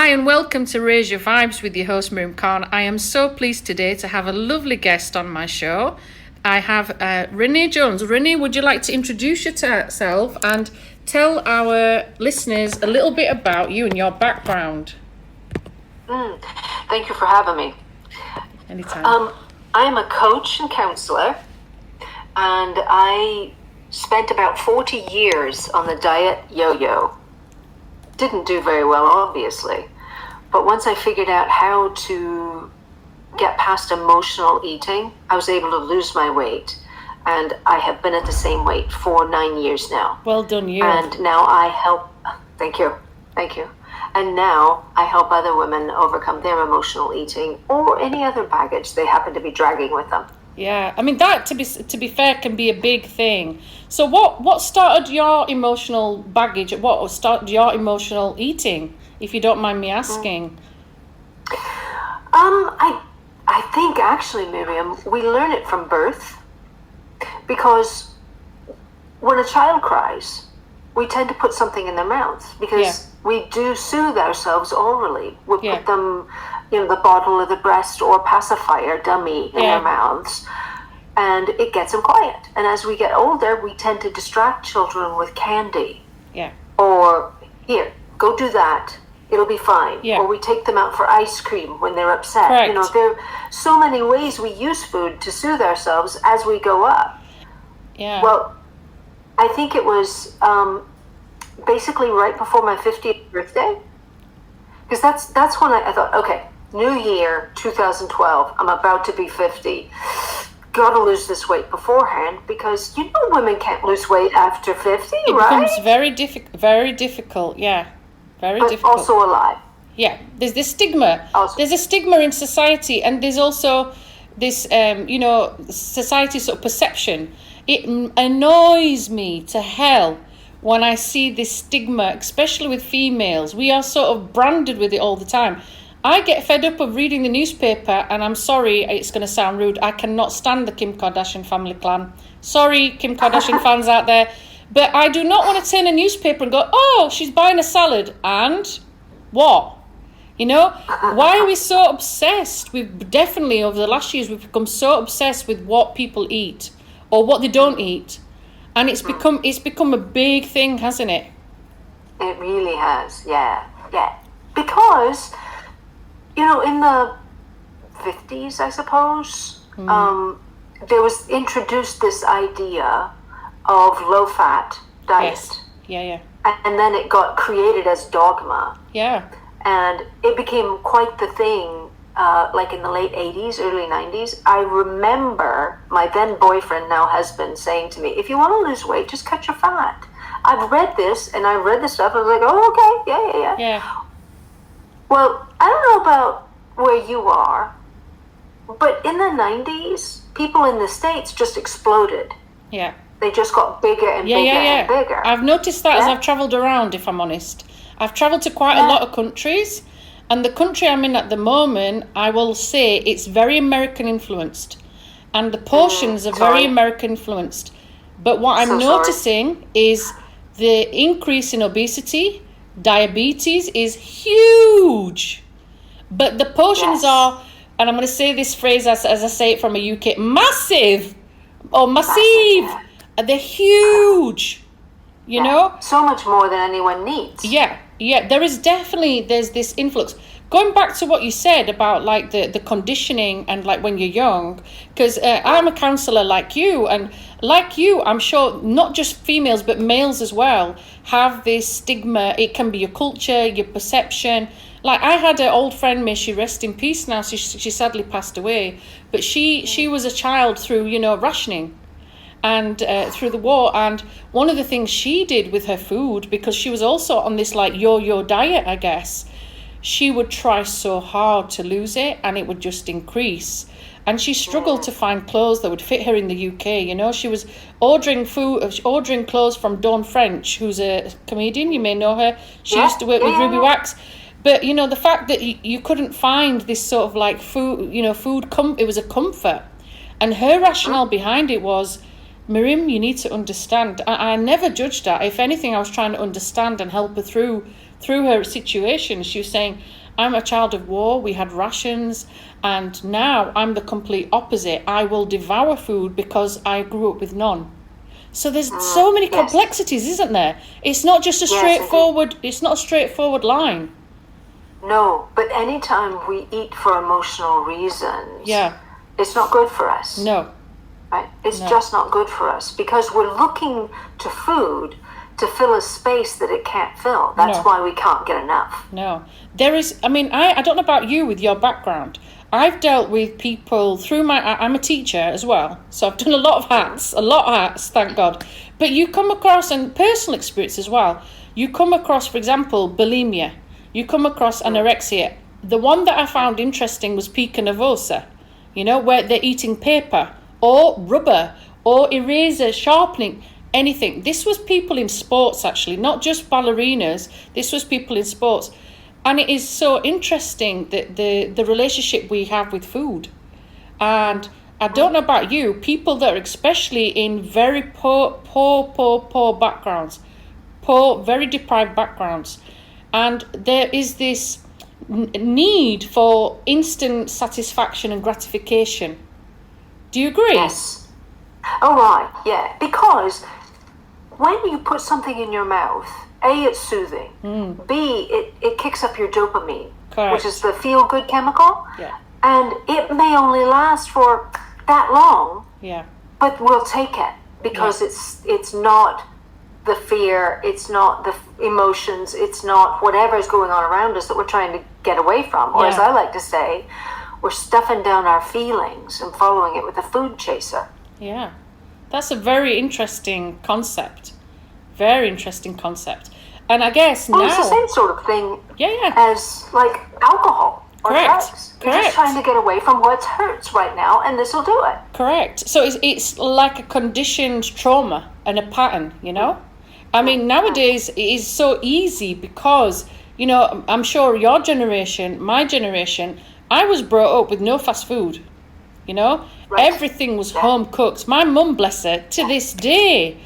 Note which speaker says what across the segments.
Speaker 1: Hi and welcome to Raise Your Vibes with your host Miriam Khan. I am so pleased today to have a lovely guest on my show. I have Renee Jones. Renee, would you like to introduce yourself and tell our listeners a little bit about you and your background?
Speaker 2: Thank you for having me.
Speaker 1: Anytime.
Speaker 2: I am a coach and counselor, and I spent about 40 years on the diet yo-yo. Didn't do very well, obviously, but once I figured out how to get past emotional eating, I was able to lose my weight, and I have been at the same weight for 9 years now.
Speaker 1: Well done, you.
Speaker 2: And now I help. Thank you. And now I help other women overcome their emotional eating or any other baggage they happen to be dragging with them.
Speaker 1: Yeah, I mean that to be fair can be a big thing. So what started your emotional baggage? What started your emotional eating, if you don't mind me asking?
Speaker 2: I think actually, Miriam, we learn it from birth, because when a child cries, we tend to put something in their mouth because we do soothe ourselves orally. We put them, the bottle or the breast or pacifier dummy in their mouths, and it gets them quiet. And as we get older, we tend to distract children with candy.
Speaker 1: Yeah.
Speaker 2: Or, here, go do that. It'll be fine.
Speaker 1: Yeah.
Speaker 2: Or we take them out for ice cream when they're upset.
Speaker 1: Correct.
Speaker 2: There are so many ways we use food to soothe ourselves as we go up.
Speaker 1: Yeah.
Speaker 2: Well, I think it was basically right before my 50th birthday, because that's when I thought, okay, New Year 2012, I'm about to be 50. Got to lose this weight beforehand, because women can't lose weight after 50, right?
Speaker 1: It becomes very difficult. Yeah, very
Speaker 2: but
Speaker 1: difficult.
Speaker 2: Also alive.
Speaker 1: Yeah, there's this stigma. There's a stigma in society, and there's also this, society sort of perception. It annoys me to hell when I see this stigma, especially with females. We are sort of branded with it all the time. I get fed up of reading the newspaper, and I'm sorry, it's going to sound rude, I cannot stand the Kim Kardashian family clan. Sorry, Kim Kardashian fans out there, but I do not want to turn a newspaper and go, oh, she's buying a salad, and what? Why are we so obsessed? We've definitely, over the last years, we've become so obsessed with what people eat or what they don't eat. And it's become a big thing, hasn't it?
Speaker 2: It really has, yeah. Because, in the 50s, I suppose, there was introduced this idea of low-fat diet.
Speaker 1: Yes. Yeah.
Speaker 2: And then it got created as dogma.
Speaker 1: Yeah.
Speaker 2: And it became quite the thing, like in the late 80s, early 90s. I remember my then boyfriend, now husband, saying to me, if you want to lose weight, just cut your fat. I've read this, and I read the stuff, and I was like, oh, okay, yeah. Well, I don't know about where you are, but in the 90s, people in the States just exploded.
Speaker 1: Yeah.
Speaker 2: They just got bigger and bigger and bigger.
Speaker 1: I've noticed that as I've travelled around, if I'm honest. I've travelled to quite a lot of countries, and the country I'm in at the moment, I will say it's very American influenced, and the portions are very American influenced. But what I'm noticing is the increase in obesity, diabetes is huge. But the portions are, and I'm going to say this phrase as I say it from a UK, massive or massive. They're huge,
Speaker 2: So much more than anyone needs.
Speaker 1: Yeah, there's this influx. Going back to what you said about like the conditioning and like when you're young, because I'm a counsellor like you, and like you, I'm sure not just females but males as well have this stigma. It can be your culture, your perception. Like I had an old friend, may she rest in peace now, she sadly passed away, but she was a child through, rationing and through the war, and one of the things she did with her food, because she was also on this like yo-yo diet, I guess, she would try so hard to lose it and it would just increase. And she struggled to find clothes that would fit her in the UK. She was ordering clothes from Dawn French, who's a comedian. You may know her. She used to work with Ruby Wax. But, the fact that you couldn't find this sort of like food, it was a comfort. And her rationale behind it was, Miriam, you need to understand. I never judged her. If anything, I was trying to understand and help her through through her situation, she was saying, I'm a child of war, we had rations, and now I'm the complete opposite. I will devour food because I grew up with none. So there's so many complexities, isn't there? It's not just a straightforward, it's not a straightforward line.
Speaker 2: No, but anytime we eat for emotional reasons, it's not good for us.
Speaker 1: No.
Speaker 2: Right? It's just not good for us because we're looking to food to fill a space that it can't fill. That's why we can't get enough.
Speaker 1: No. There is, I mean, I don't know about you with your background. I've dealt with people through I'm a teacher as well. So I've done a lot of hats, thank God. But you come across, and personal experience as well, you come across, for example, bulimia. You come across anorexia. The one that I found interesting was pica nervosa, where they're eating paper or rubber or eraser, sharpening, anything. This was people in sports, actually, not just ballerinas. This was people in sports. And it is so interesting that the relationship we have with food. And I don't know about you, people that are especially in very poor backgrounds, very deprived backgrounds. And there is this need for instant satisfaction and gratification. Do you agree?
Speaker 2: Yes. Oh, right, yeah. Because when you put something in your mouth, A, it's soothing. B, it kicks up your dopamine, which is the feel-good chemical.
Speaker 1: Yeah.
Speaker 2: And it may only last for that long, but we'll take it because it's not the fear, it's not the emotions, it's not whatever's going on around us that we're trying to get away from. Or as I like to say, we're stuffing down our feelings and following it with a food chaser.
Speaker 1: Yeah. That's a very interesting concept. Very interesting concept. And I guess now...
Speaker 2: it's the same sort of thing
Speaker 1: Yeah.
Speaker 2: as like alcohol or drugs. You're
Speaker 1: Correct.
Speaker 2: just trying to get away from what hurts right now, and this will do it.
Speaker 1: Correct. So it's like a conditioned trauma and a pattern, I mean, nowadays it is so easy because, I'm sure your generation, my generation, I was brought up with no fast food, Right. Everything was home cooked. My mum, bless her, to this day,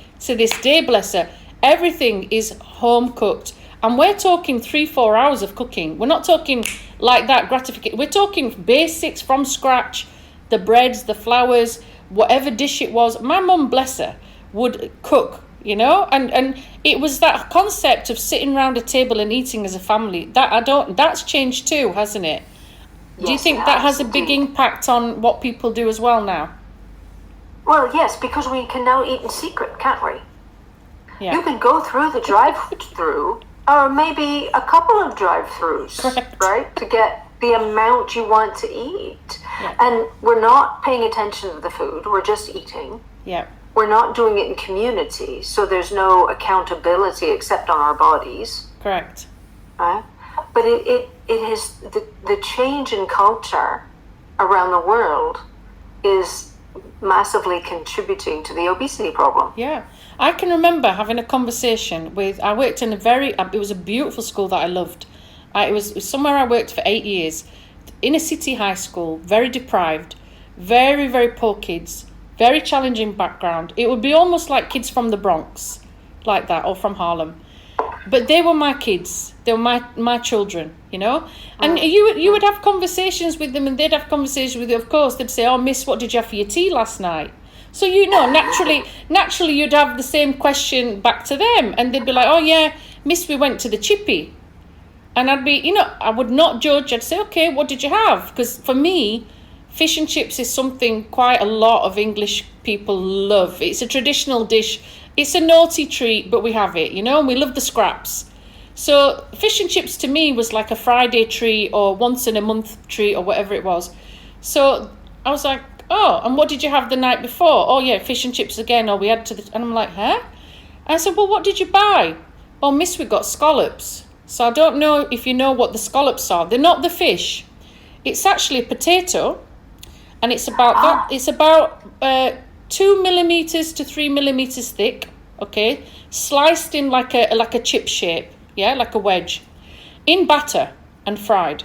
Speaker 1: bless her, everything is home cooked. And we're talking 3-4 hours of cooking. We're not talking like that gratification. We're talking basics from scratch, the breads, the flours, whatever dish it was. My mum, bless her, would cook, and it was that concept of sitting around a table and eating as a family. That's changed too, hasn't it? Do you think that has a big impact on what people do as well now?
Speaker 2: Well, yes, because we can now eat in secret, can't we?
Speaker 1: Yeah.
Speaker 2: You can go through the drive-through, or maybe a couple of drive-throughs, right, to get the amount you want to eat.
Speaker 1: Yeah.
Speaker 2: And we're not paying attention to the food, we're just eating.
Speaker 1: Yeah.
Speaker 2: We're not doing it in community, so there's no accountability except on our bodies.
Speaker 1: Correct.
Speaker 2: Right? But it is the change in culture around the world is massively contributing to the obesity problem.
Speaker 1: Yeah. I can remember having a conversation I worked in it was a beautiful school that I loved. It was somewhere I worked for 8 years, in a city high school, very deprived, very, very poor kids, very challenging background. It would be almost like kids from the Bronx, like that, or from Harlem. But they were my kids. They were my children, And you would have conversations with them, and they'd have conversations with you. Of course, they'd say, "Oh, miss, what did you have for your tea last night?" So, naturally, you'd have the same question back to them. And they'd be like, "Oh, yeah, miss, we went to the chippy." And I'd be, I would not judge. I'd say, "Okay, what did you have?" Because for me, fish and chips is something quite a lot of English people love. It's a traditional dish. It's a naughty treat, but we have it, and we love the scraps. So fish and chips to me was like a Friday treat or once in a month treat or whatever it was. So I was like, "Oh, and what did you have the night before?" "Oh, yeah, fish and chips again." Or we had and I'm like, "Huh?" And I said, "Well, what did you buy?" "Oh, miss, we got scallops." So I don't know if you know what the scallops are. They're not the fish. It's actually a potato, and it's about that. It's about 2 millimeters to 3 millimeters thick. Okay, sliced in like a chip shape. Yeah, like a wedge, in batter and fried.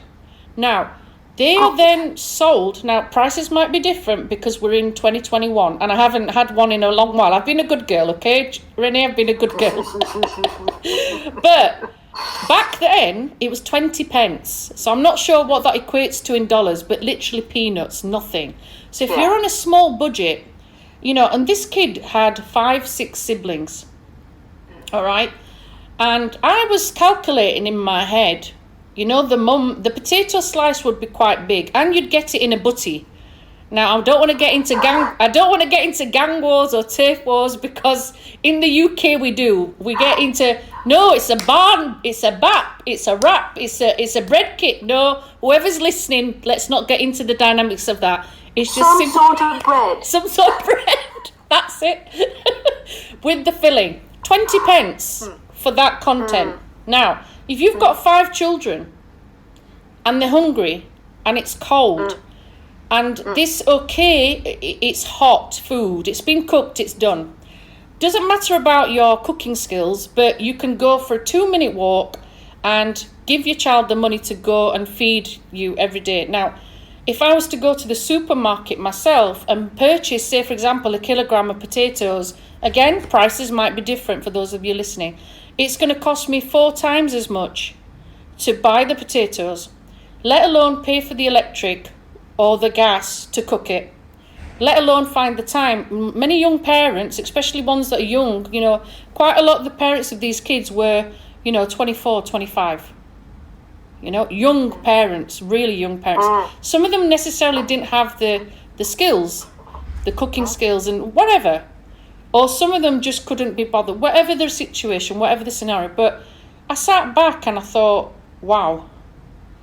Speaker 1: Now, they are then sold. Now, prices might be different because we're in 2021, and I haven't had one in a long while. I've been a good girl, okay, Renee? I've been a good girl. But Back then, it was 20 pence. So I'm not sure what that equates to in dollars, but literally peanuts, nothing. So if you're on a small budget, you know, and this kid had 5, 6 siblings, all right? And I was calculating in my head, you know, the potato slice would be quite big, and you'd get it in a butty. Now, I don't want to get into gang wars or turf wars, because in the UK we get into, no, it's a barn, it's a bap, it's a wrap, it's a bread kit. No, whoever's listening, let's not get into the dynamics of that. It's just
Speaker 2: some sort of bread.
Speaker 1: Some sort of bread. That's it. With the filling, 20 pence for that content. Now, if you've got 5 children and they're hungry and it's cold. And this, it's hot food. It's been cooked, it's done. Doesn't matter about your cooking skills, but you can go for a 2-minute walk and give your child the money to go and feed you every day. Now, if I was to go to the supermarket myself and purchase, say, for example, a kilogram of potatoes, again, prices might be different for those of you listening. It's going to cost me 4 times as much to buy the potatoes, let alone pay for the electric or the gas to cook it, let alone find the time. Many young parents, especially ones that are young, you know, quite a lot of the parents of these kids were, you know, 24, 25. You know, young parents, really young parents. Some of them necessarily didn't have the skills, the cooking skills and whatever. Or some of them just couldn't be bothered, whatever their situation, whatever the scenario. But I sat back and I thought, wow,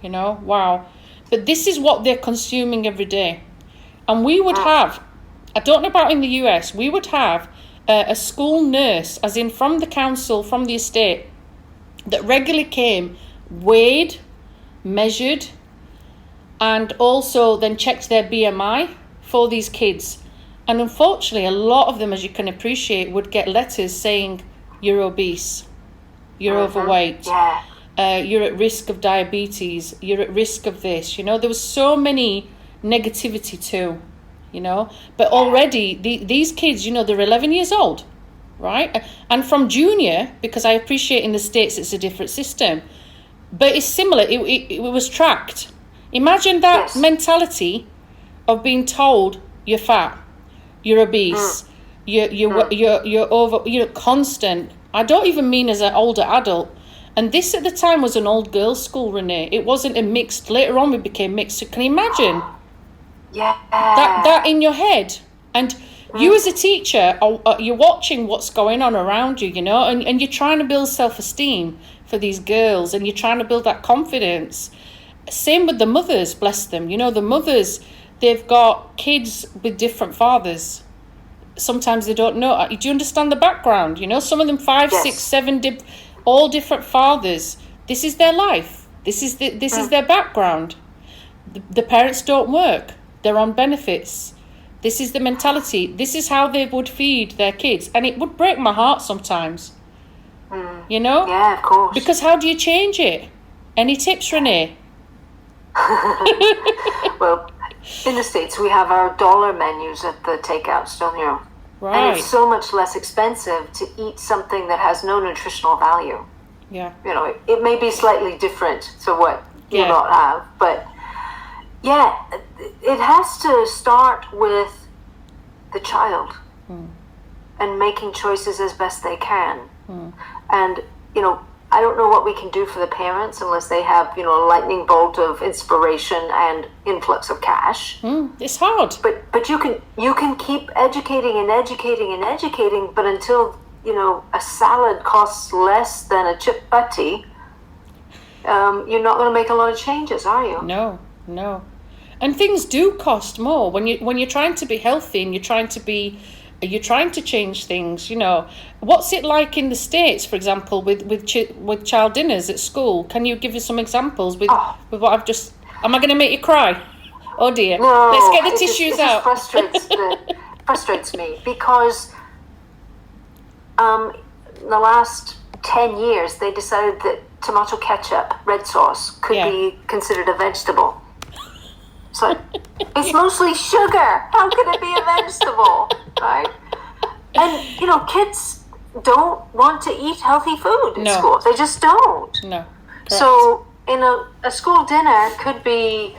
Speaker 1: you know, wow. But this is what they're consuming every day. And we would have, I don't know about in the US, we would have a school nurse, as in from the council, from the estate, that regularly came, weighed, measured, and also then checked their BMI for these kids. And unfortunately, a lot of them, as you can appreciate, would get letters saying, you're obese, you're overweight. Yeah. You're at risk of diabetes, you're at risk of this, you know, there was so many negativity too, you know, but already these kids, you know, they're 11 years old, right? And from junior, because I appreciate in the States it's a different system, but it's similar, it was tracked. Imagine that mentality of being told you're fat, you're obese, you're over, you're constant. I don't even mean as an older adult. And this at the time was an old girls' school, Renee. It wasn't a mixed. Later on, we became mixed. So can you imagine?
Speaker 2: Yeah.
Speaker 1: That in your head, and you as a teacher, you're watching what's going on around you, you know, and you're trying to build self-esteem for these girls, and you're trying to build that confidence. Same with the mothers, bless them. You know, the mothers, they've got kids with different fathers. Sometimes they don't know. Do you understand the background? You know, some of them 5, 6, 7. All different fathers. This is their life. This is their background. The parents don't work. They're on benefits. This is the mentality. This is how they would feed their kids. And it would break my heart sometimes. You know?
Speaker 2: Yeah, of course.
Speaker 1: Because how do you change it? Any tips, Renee?
Speaker 2: Well, in the States, we have our dollar menus at the takeouts, don't you?
Speaker 1: Right.
Speaker 2: And it's so much less expensive to eat something that has no nutritional value.
Speaker 1: Yeah.
Speaker 2: You know, it may be slightly different to what you not have, but yeah, it has to start with the child and making choices as best they can. And, you know, I don't know what we can do for the parents unless they have, you know, a lightning bolt of inspiration and influx of cash.
Speaker 1: It's hard.
Speaker 2: But you can keep educating and educating and educating, but until, you know, a salad costs less than a chip butty, you're not going to make a lot of changes, are you?
Speaker 1: No. And things do cost more when you're trying to be healthy and you're trying to change things, you know. What's it like in the States, for example, with child dinners at school? Can you give us some examples with what I've just... Am I going to make you cry? Oh dear.
Speaker 2: No,
Speaker 1: let's get the tissues out.
Speaker 2: It frustrates me because in the last 10 years they decided that tomato ketchup, red sauce, could be considered a vegetable. So it's mostly sugar. How can it be a vegetable, right? And, you know, kids don't want to eat healthy food in school. They just don't.
Speaker 1: No. Correct.
Speaker 2: So in a school dinner could be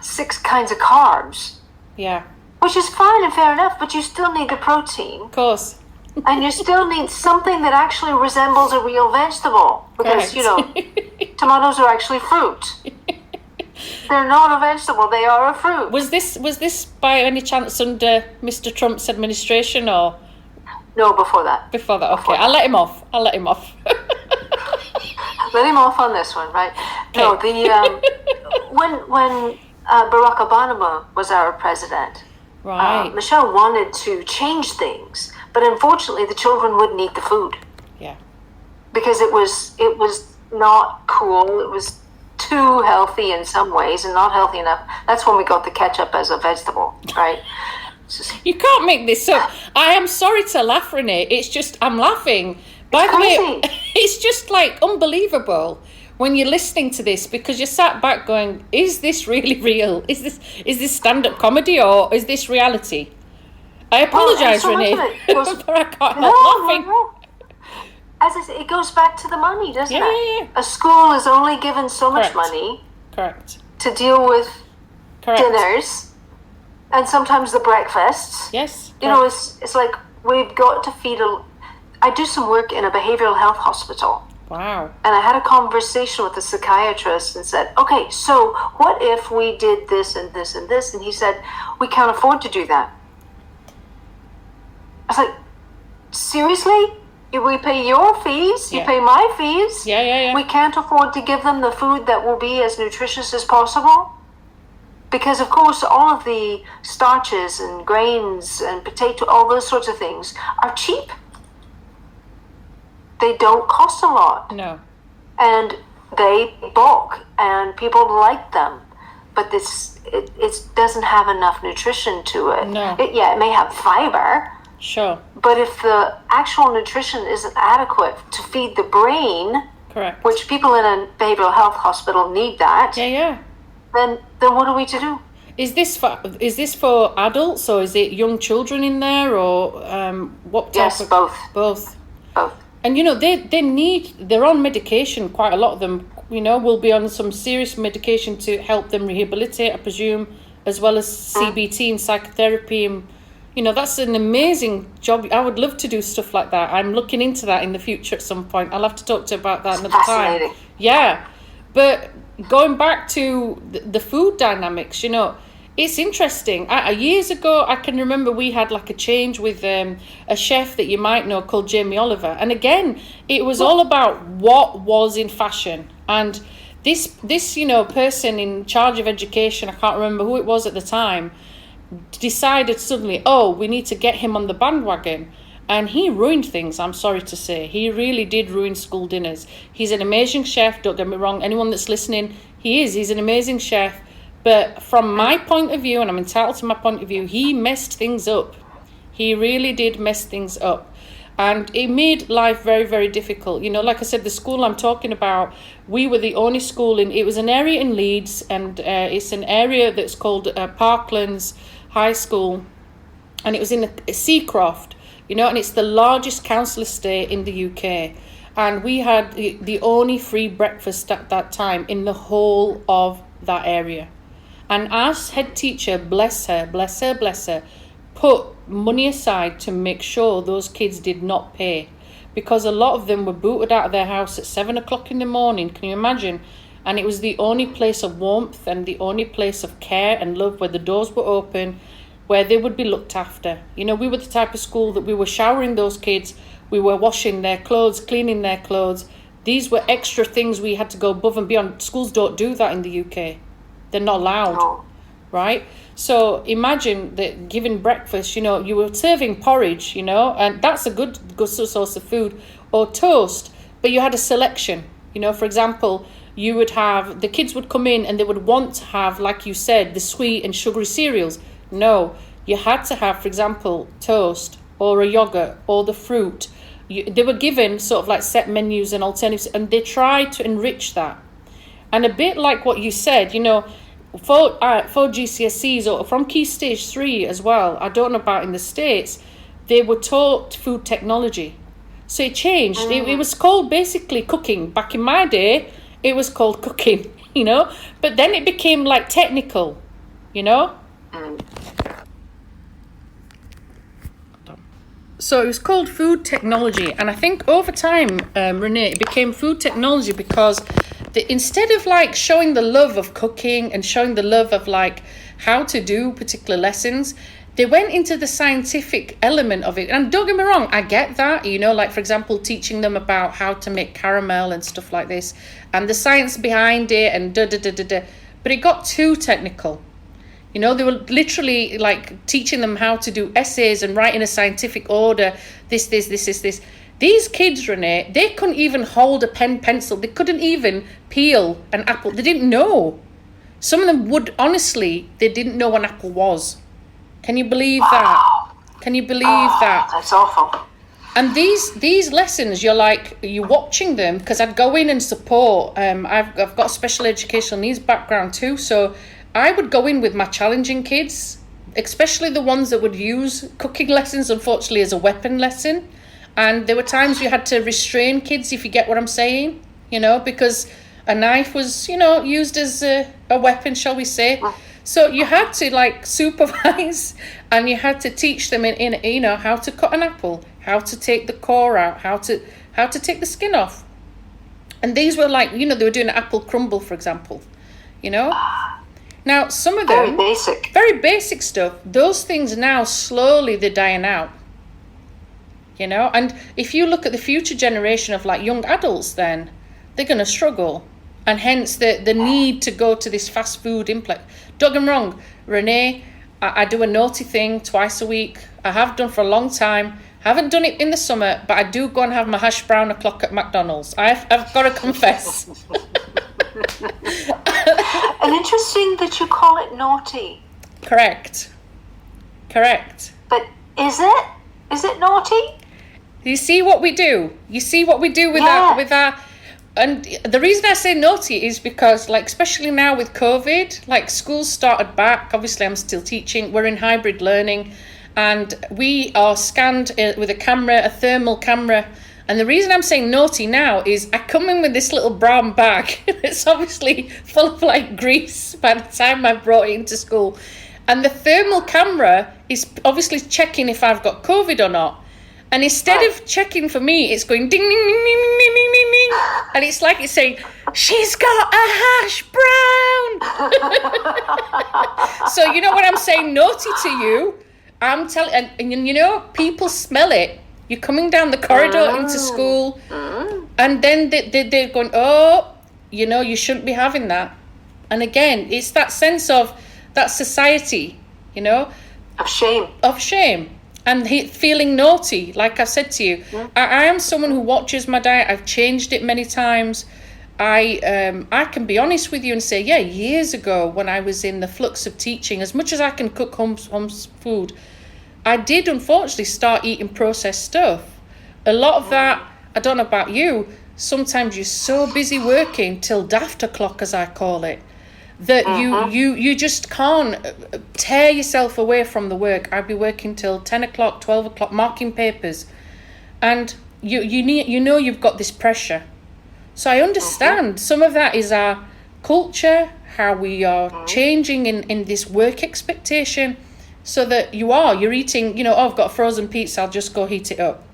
Speaker 2: 6 kinds of carbs.
Speaker 1: Yeah.
Speaker 2: Which is fine and fair enough, but you still need the protein.
Speaker 1: Of course.
Speaker 2: And you still need something that actually resembles a real vegetable. Because, tomatoes are actually fruit. They're not a vegetable, they are a fruit.
Speaker 1: Was this by any chance under Mr. Trump's administration or?
Speaker 2: No, before that.
Speaker 1: Before that, okay. I'll let him off.
Speaker 2: Let him off on this one, right? Okay. No, when Barack Obama was our president,
Speaker 1: right.
Speaker 2: Michelle wanted to change things, but unfortunately the children wouldn't eat the food.
Speaker 1: Yeah.
Speaker 2: Because it was not cool. It was too healthy in some ways and not healthy enough. That's when we got the ketchup as a vegetable, right?
Speaker 1: You can't make this up. I am sorry to laugh, Renee. It's just, I'm laughing. By the way, it's just like unbelievable when you're listening to this, because you sat back going, is this really real? Is this stand-up comedy or is this reality? I apologise, Renee, but I can't help laughing.
Speaker 2: No. As I say, it goes back to the money, doesn't it?
Speaker 1: Yeah.
Speaker 2: A school is only given so much money.
Speaker 1: Correct.
Speaker 2: To deal with dinners and sometimes the breakfasts.
Speaker 1: Yes.
Speaker 2: You know, it's like we've got to feed I do some work in a behavioral health hospital.
Speaker 1: Wow.
Speaker 2: And I had a conversation with a psychiatrist and said, okay, so what if we did this and this and this? And he said, we can't afford to do that. I was like, seriously? We pay your fees, you pay my fees.
Speaker 1: Yeah.
Speaker 2: We can't afford to give them the food that will be as nutritious as possible. Because, of course, all of the starches and grains and potato, all those sorts of things are cheap. They don't cost a lot.
Speaker 1: No.
Speaker 2: And they bulk, and people like them. But it doesn't have enough nutrition to it.
Speaker 1: No.
Speaker 2: It may have fiber.
Speaker 1: Sure.
Speaker 2: But if the actual nutrition isn't adequate to feed the brain,
Speaker 1: correct,
Speaker 2: which people in a behavioral health hospital need that, then what are we to do?
Speaker 1: Is this for adults or is it young children in there or what type
Speaker 2: yes,
Speaker 1: of
Speaker 2: both.
Speaker 1: And they're on medication, quite a lot of them, will be on some serious medication to help them rehabilitate, I presume, as well as CBT and psychotherapy. And that's an amazing job. I would love to do stuff like that. I'm looking into that in the future at some point. I'll have to talk to you about that another time. Yeah. But going back to the food dynamics, it's interesting. Years ago, I can remember we had like a change with a chef that you might know called Jamie Oliver. And again, it was all about what was in fashion. And this person in charge of education, I can't remember who it was at the time, decided suddenly, we need to get him on the bandwagon. And he ruined things, I'm sorry to say. He really did ruin school dinners. He's an amazing chef, don't get me wrong. Anyone that's listening, he's an amazing chef. But from my point of view, and I'm entitled to my point of view, he messed things up. He really did mess things up. And it made life very, very difficult. Like I said, the school I'm talking about, we were the only school it was an area in Leeds, and it's an area that's called Parklands High School. And it was in Seacroft, and it's the largest council estate in the UK. And we had the only free breakfast at that time in the whole of that area. And our head teacher, bless her, put money aside to make sure those kids did not pay. Because a lot of them were booted out of their house at 7 o'clock in the morning, can you imagine? And it was the only place of warmth and the only place of care and love where the doors were open, where they would be looked after. We were the type of school that we were showering those kids, we were washing their clothes, cleaning their clothes. These were extra things we had to go above and beyond. Schools don't do that in the UK. They're not allowed, right? So imagine that giving breakfast, you were serving porridge, and that's a good source of food, or toast, but you had a selection. For example, you would have, the kids would come in and they would want to have, like you said, the sweet and sugary cereals. No, you had to have, for example, toast or a yogurt or the fruit. They were given sort of like set menus and alternatives, and they tried to enrich that. And a bit like what you said, for GCSEs or from Key Stage 3 as well, I don't know about in the States, they were taught food technology. So it changed. It was called basically cooking. Back in my day, it was called cooking, you know. But then it became like technical, you know. So it was called food technology. And I think over time, Renee, it became food technology because instead of like showing the love of cooking and showing the love of like how to do particular lessons, they went into the scientific element of it. And don't get me wrong, I get that, you know, like for example, teaching them about how to make caramel and stuff like this and the science behind it and da-da-da-da-da. But it got too technical. You know, they were literally like teaching them how to do essays and write in a scientific order, this. These kids, Renee, they couldn't even hold a pen pencil. They couldn't even peel an apple. They didn't know. Some of them would, honestly, they didn't know what an apple was. Can you believe that? Can you believe that?
Speaker 2: That's awful.
Speaker 1: And these lessons, you're watching them, because I'd go in and support. I've got a special educational needs background too, so I would go in with my challenging kids, especially the ones that would use cooking lessons, unfortunately, as a weapon lesson. And there were times you had to restrain kids, if you get what I'm saying, you know, because a knife was, you know, used as a weapon, shall we say. So you had to like supervise, and you had to teach them in you know, how to cut an apple, how to take the core out, how to take the skin off. And these were like, you know, they were doing an apple crumble, for example, you know. Now, some of them... Very basic stuff. Those things now, slowly, they're dying out. You know? And if you look at the future generation of, like, young adults, then, they're going to struggle. And hence, the need to go to this fast food implant. Don't get me wrong, Renee, I do a naughty thing twice a week. I have done for a long time. Haven't done it in the summer, but I do go and have my hash brown o'clock at McDonald's. I've got to confess.
Speaker 2: And interesting that you call it naughty.
Speaker 1: Correct.
Speaker 2: But is it? Is it naughty?
Speaker 1: You see what we do? You see what we do with our... And the reason I say naughty is because, like, especially now with COVID, like, schools started back. Obviously, I'm still teaching. We're in hybrid learning. And we are scanned with a camera, a thermal camera. And the reason I'm saying naughty now is I come in with this little brown bag. It's obviously full of, like, grease by the time I brought it into school. And the thermal camera is obviously checking if I've got COVID or not. And instead of checking for me, it's going ding, ding, ding, ding, ding, ding, ding, ding. And it's like it's saying, she's got a hash brown. So you know what I'm saying? Naughty to you. I'm telling, and you know, people smell it. You're coming down the corridor into school, and then they're going, oh, you know, you shouldn't be having that. And again, it's that sense of that society, you know.
Speaker 2: Of shame.
Speaker 1: And feeling naughty, like I said to you. I am someone who watches my diet. I've changed it many times. I can be honest with you and say, years ago when I was in the flux of teaching, as much as I can cook home food, I did unfortunately start eating processed stuff. A lot of that, I don't know about you, sometimes you're so busy working till daft o'clock, as I call it, that you just can't tear yourself away from the work. I'd be working till 10 o'clock, 12 o'clock, marking papers. And you know you've got this pressure. So I understand some of that is our culture, how we are changing in this work expectation, so that you're eating, you know, oh, I've got a frozen pizza, I'll just go heat it up.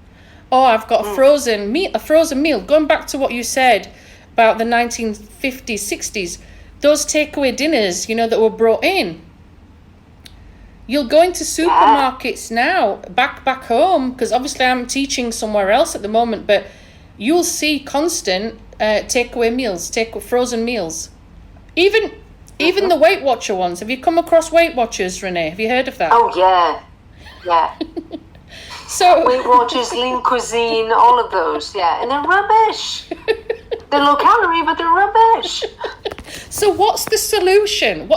Speaker 1: Oh, I've got a frozen meal. Going back to what you said about the 1950s, 60s, those takeaway dinners, you know, that were brought in. You'll go into supermarkets now, back home, because obviously I'm teaching somewhere else at the moment, but you'll see constant takeaway meals, frozen meals. Even the Weight Watcher ones. Have you come across Weight Watchers, Renee? Have you heard of that?
Speaker 2: Oh, yeah.
Speaker 1: So
Speaker 2: Weight Watchers, Lean Cuisine, all of those, and they're rubbish. They're low calorie, but they're rubbish.
Speaker 1: So what's the solution?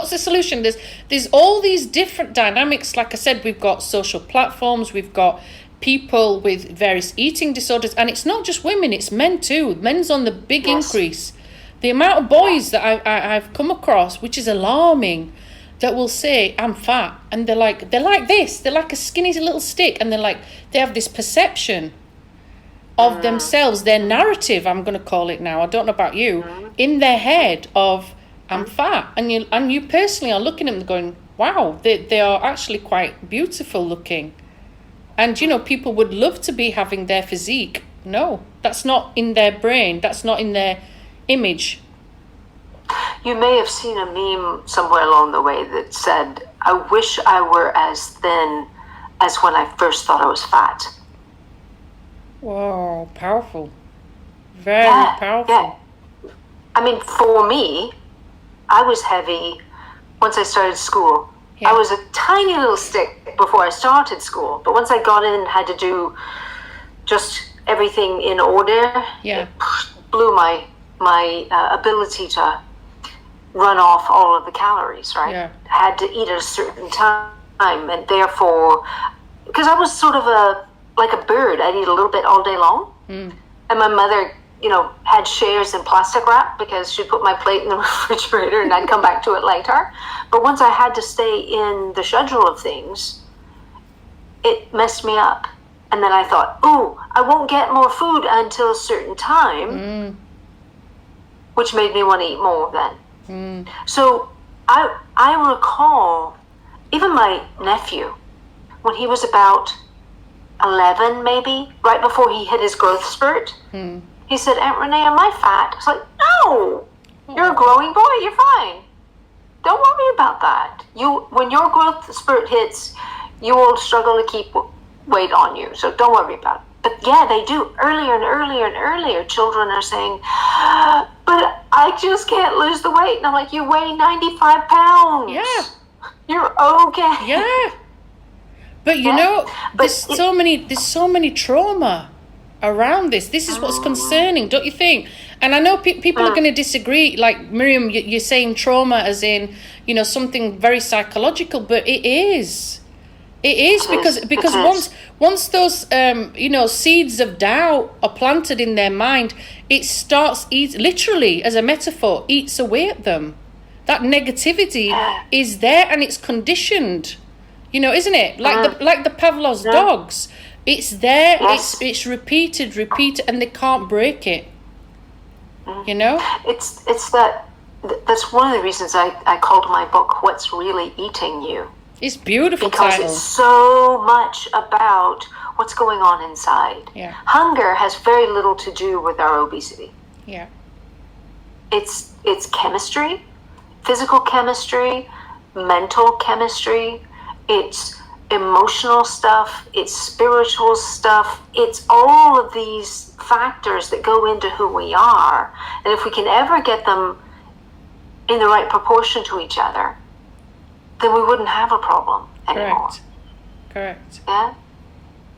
Speaker 1: There's all these different dynamics. Like I said, we've got social platforms, we've got people with various eating disorders, and it's not just women, it's men too. Men's on the big increase. The amount of boys that I've come across, which is alarming, that will say, I'm fat, and they're like this, they're like a skinny little stick, and they have this perception of themselves, their narrative, I'm going to call it now, I don't know about you, in their head of, I'm fat, and you personally are looking at them going, wow, they are actually quite beautiful looking, and people would love to be having their physique. No, that's not in their brain, that's not in their image.
Speaker 2: You may have seen a meme somewhere along the way that said, I wish I were as thin as when I first thought I was fat.
Speaker 1: Whoa, powerful. Very powerful.
Speaker 2: Yeah. I mean, for me, I was heavy once I started school. Yeah. I was a tiny little stick before I started school, but once I got in and had to do just everything in order, it blew my ability to run off all of the calories, right? Yeah. Had to eat at a certain time, and therefore, because I was sort of like a bird, I'd eat a little bit all day long. And my mother, had shares in plastic wrap because she'd put my plate in the refrigerator and I'd come back to it later. But once I had to stay in the schedule of things, it messed me up. And then I thought, I won't get more food until a certain time, which made me want to eat more then. So I recall even my nephew, when he was about 11 maybe, right before he hit his growth spurt, he said, Aunt Renee, am I fat? I was like, no, you're a growing boy, you're fine. Don't worry about that. When your growth spurt hits, you will struggle to keep weight on you, so don't worry about it. But yeah, they do. Earlier and earlier and earlier, children are saying, but I just can't lose the weight. And I'm like, you weigh 95 pounds.
Speaker 1: Yeah.
Speaker 2: You're okay.
Speaker 1: Yeah. But there's so many trauma around this. This is what's concerning, don't you think? And I know people are going to disagree. Like, Miriam, you're saying trauma as in, something very psychological, but it is. It is because once those seeds of doubt are planted in their mind, it starts literally as a metaphor eats away at them. That negativity is there and it's conditioned, isn't it? Like the Pavlov's dogs, it's there. Yes. It's repeated, and they can't break it.
Speaker 2: It's that's one of the reasons I called my book "What's Really Eating You."
Speaker 1: It's beautiful
Speaker 2: because
Speaker 1: title.
Speaker 2: It's so much about what's going on inside.
Speaker 1: Yeah.
Speaker 2: Hunger has very little to do with our obesity.
Speaker 1: Yeah.
Speaker 2: It's chemistry, physical chemistry, mental chemistry, it's emotional stuff, it's spiritual stuff, it's all of these factors that go into who we are. And if we can ever get them in the right proportion to each other, then we wouldn't have a problem anymore.
Speaker 1: Correct.
Speaker 2: Yeah?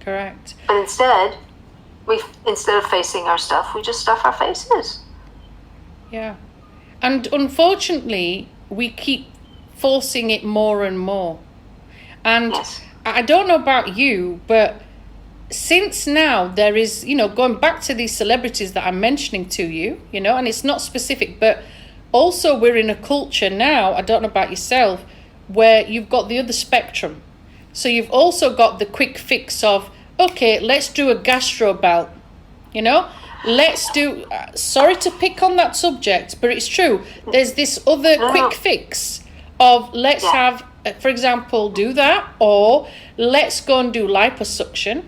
Speaker 1: Correct.
Speaker 2: But instead of facing our stuff, we just stuff our faces.
Speaker 1: Yeah. And unfortunately, we keep forcing it more and more. And yes. I don't know about you, but since now there is, going back to these celebrities that I'm mentioning to you, and it's not specific, but also we're in a culture now, I don't know about yourself, where you've got the other spectrum. So you've also got the quick fix of, okay, let's do a gastro belt, let's do, sorry to pick on that subject, but it's true. There's this other quick fix of let's have, for example, do that, or let's go and do liposuction,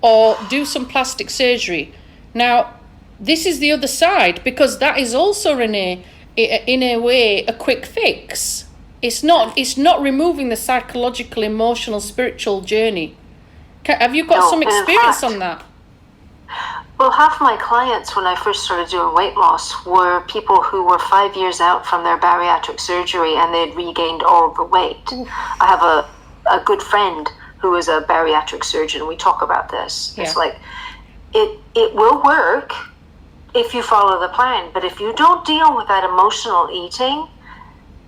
Speaker 1: or do some plastic surgery. Now, this is the other side, because that is also, Renee, in a way, a quick fix. It's not removing the psychological, emotional, spiritual journey. Have you got some experience on that?
Speaker 2: Well, half my clients when I first started doing weight loss were people who were 5 years out from their bariatric surgery and they'd regained all the weight. Oof. I have a good friend who is a bariatric surgeon. We talk about this. Yeah. It's like, it will work if you follow the plan, but if you don't deal with that emotional eating,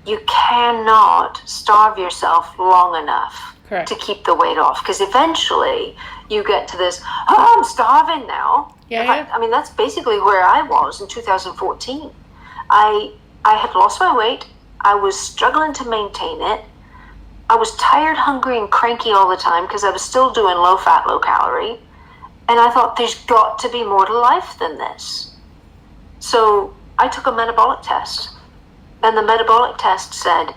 Speaker 2: you cannot starve yourself long enough
Speaker 1: Correct.
Speaker 2: To keep the weight off. Because eventually you get to this, I'm starving now.
Speaker 1: Yeah.
Speaker 2: I mean, that's basically where I was in 2014. I had lost my weight. I was struggling to maintain it. I was tired, hungry, and cranky all the time because I was still doing low fat, low calorie. And I thought, there's got to be more to life than this. So I took a metabolic test. And the metabolic test said,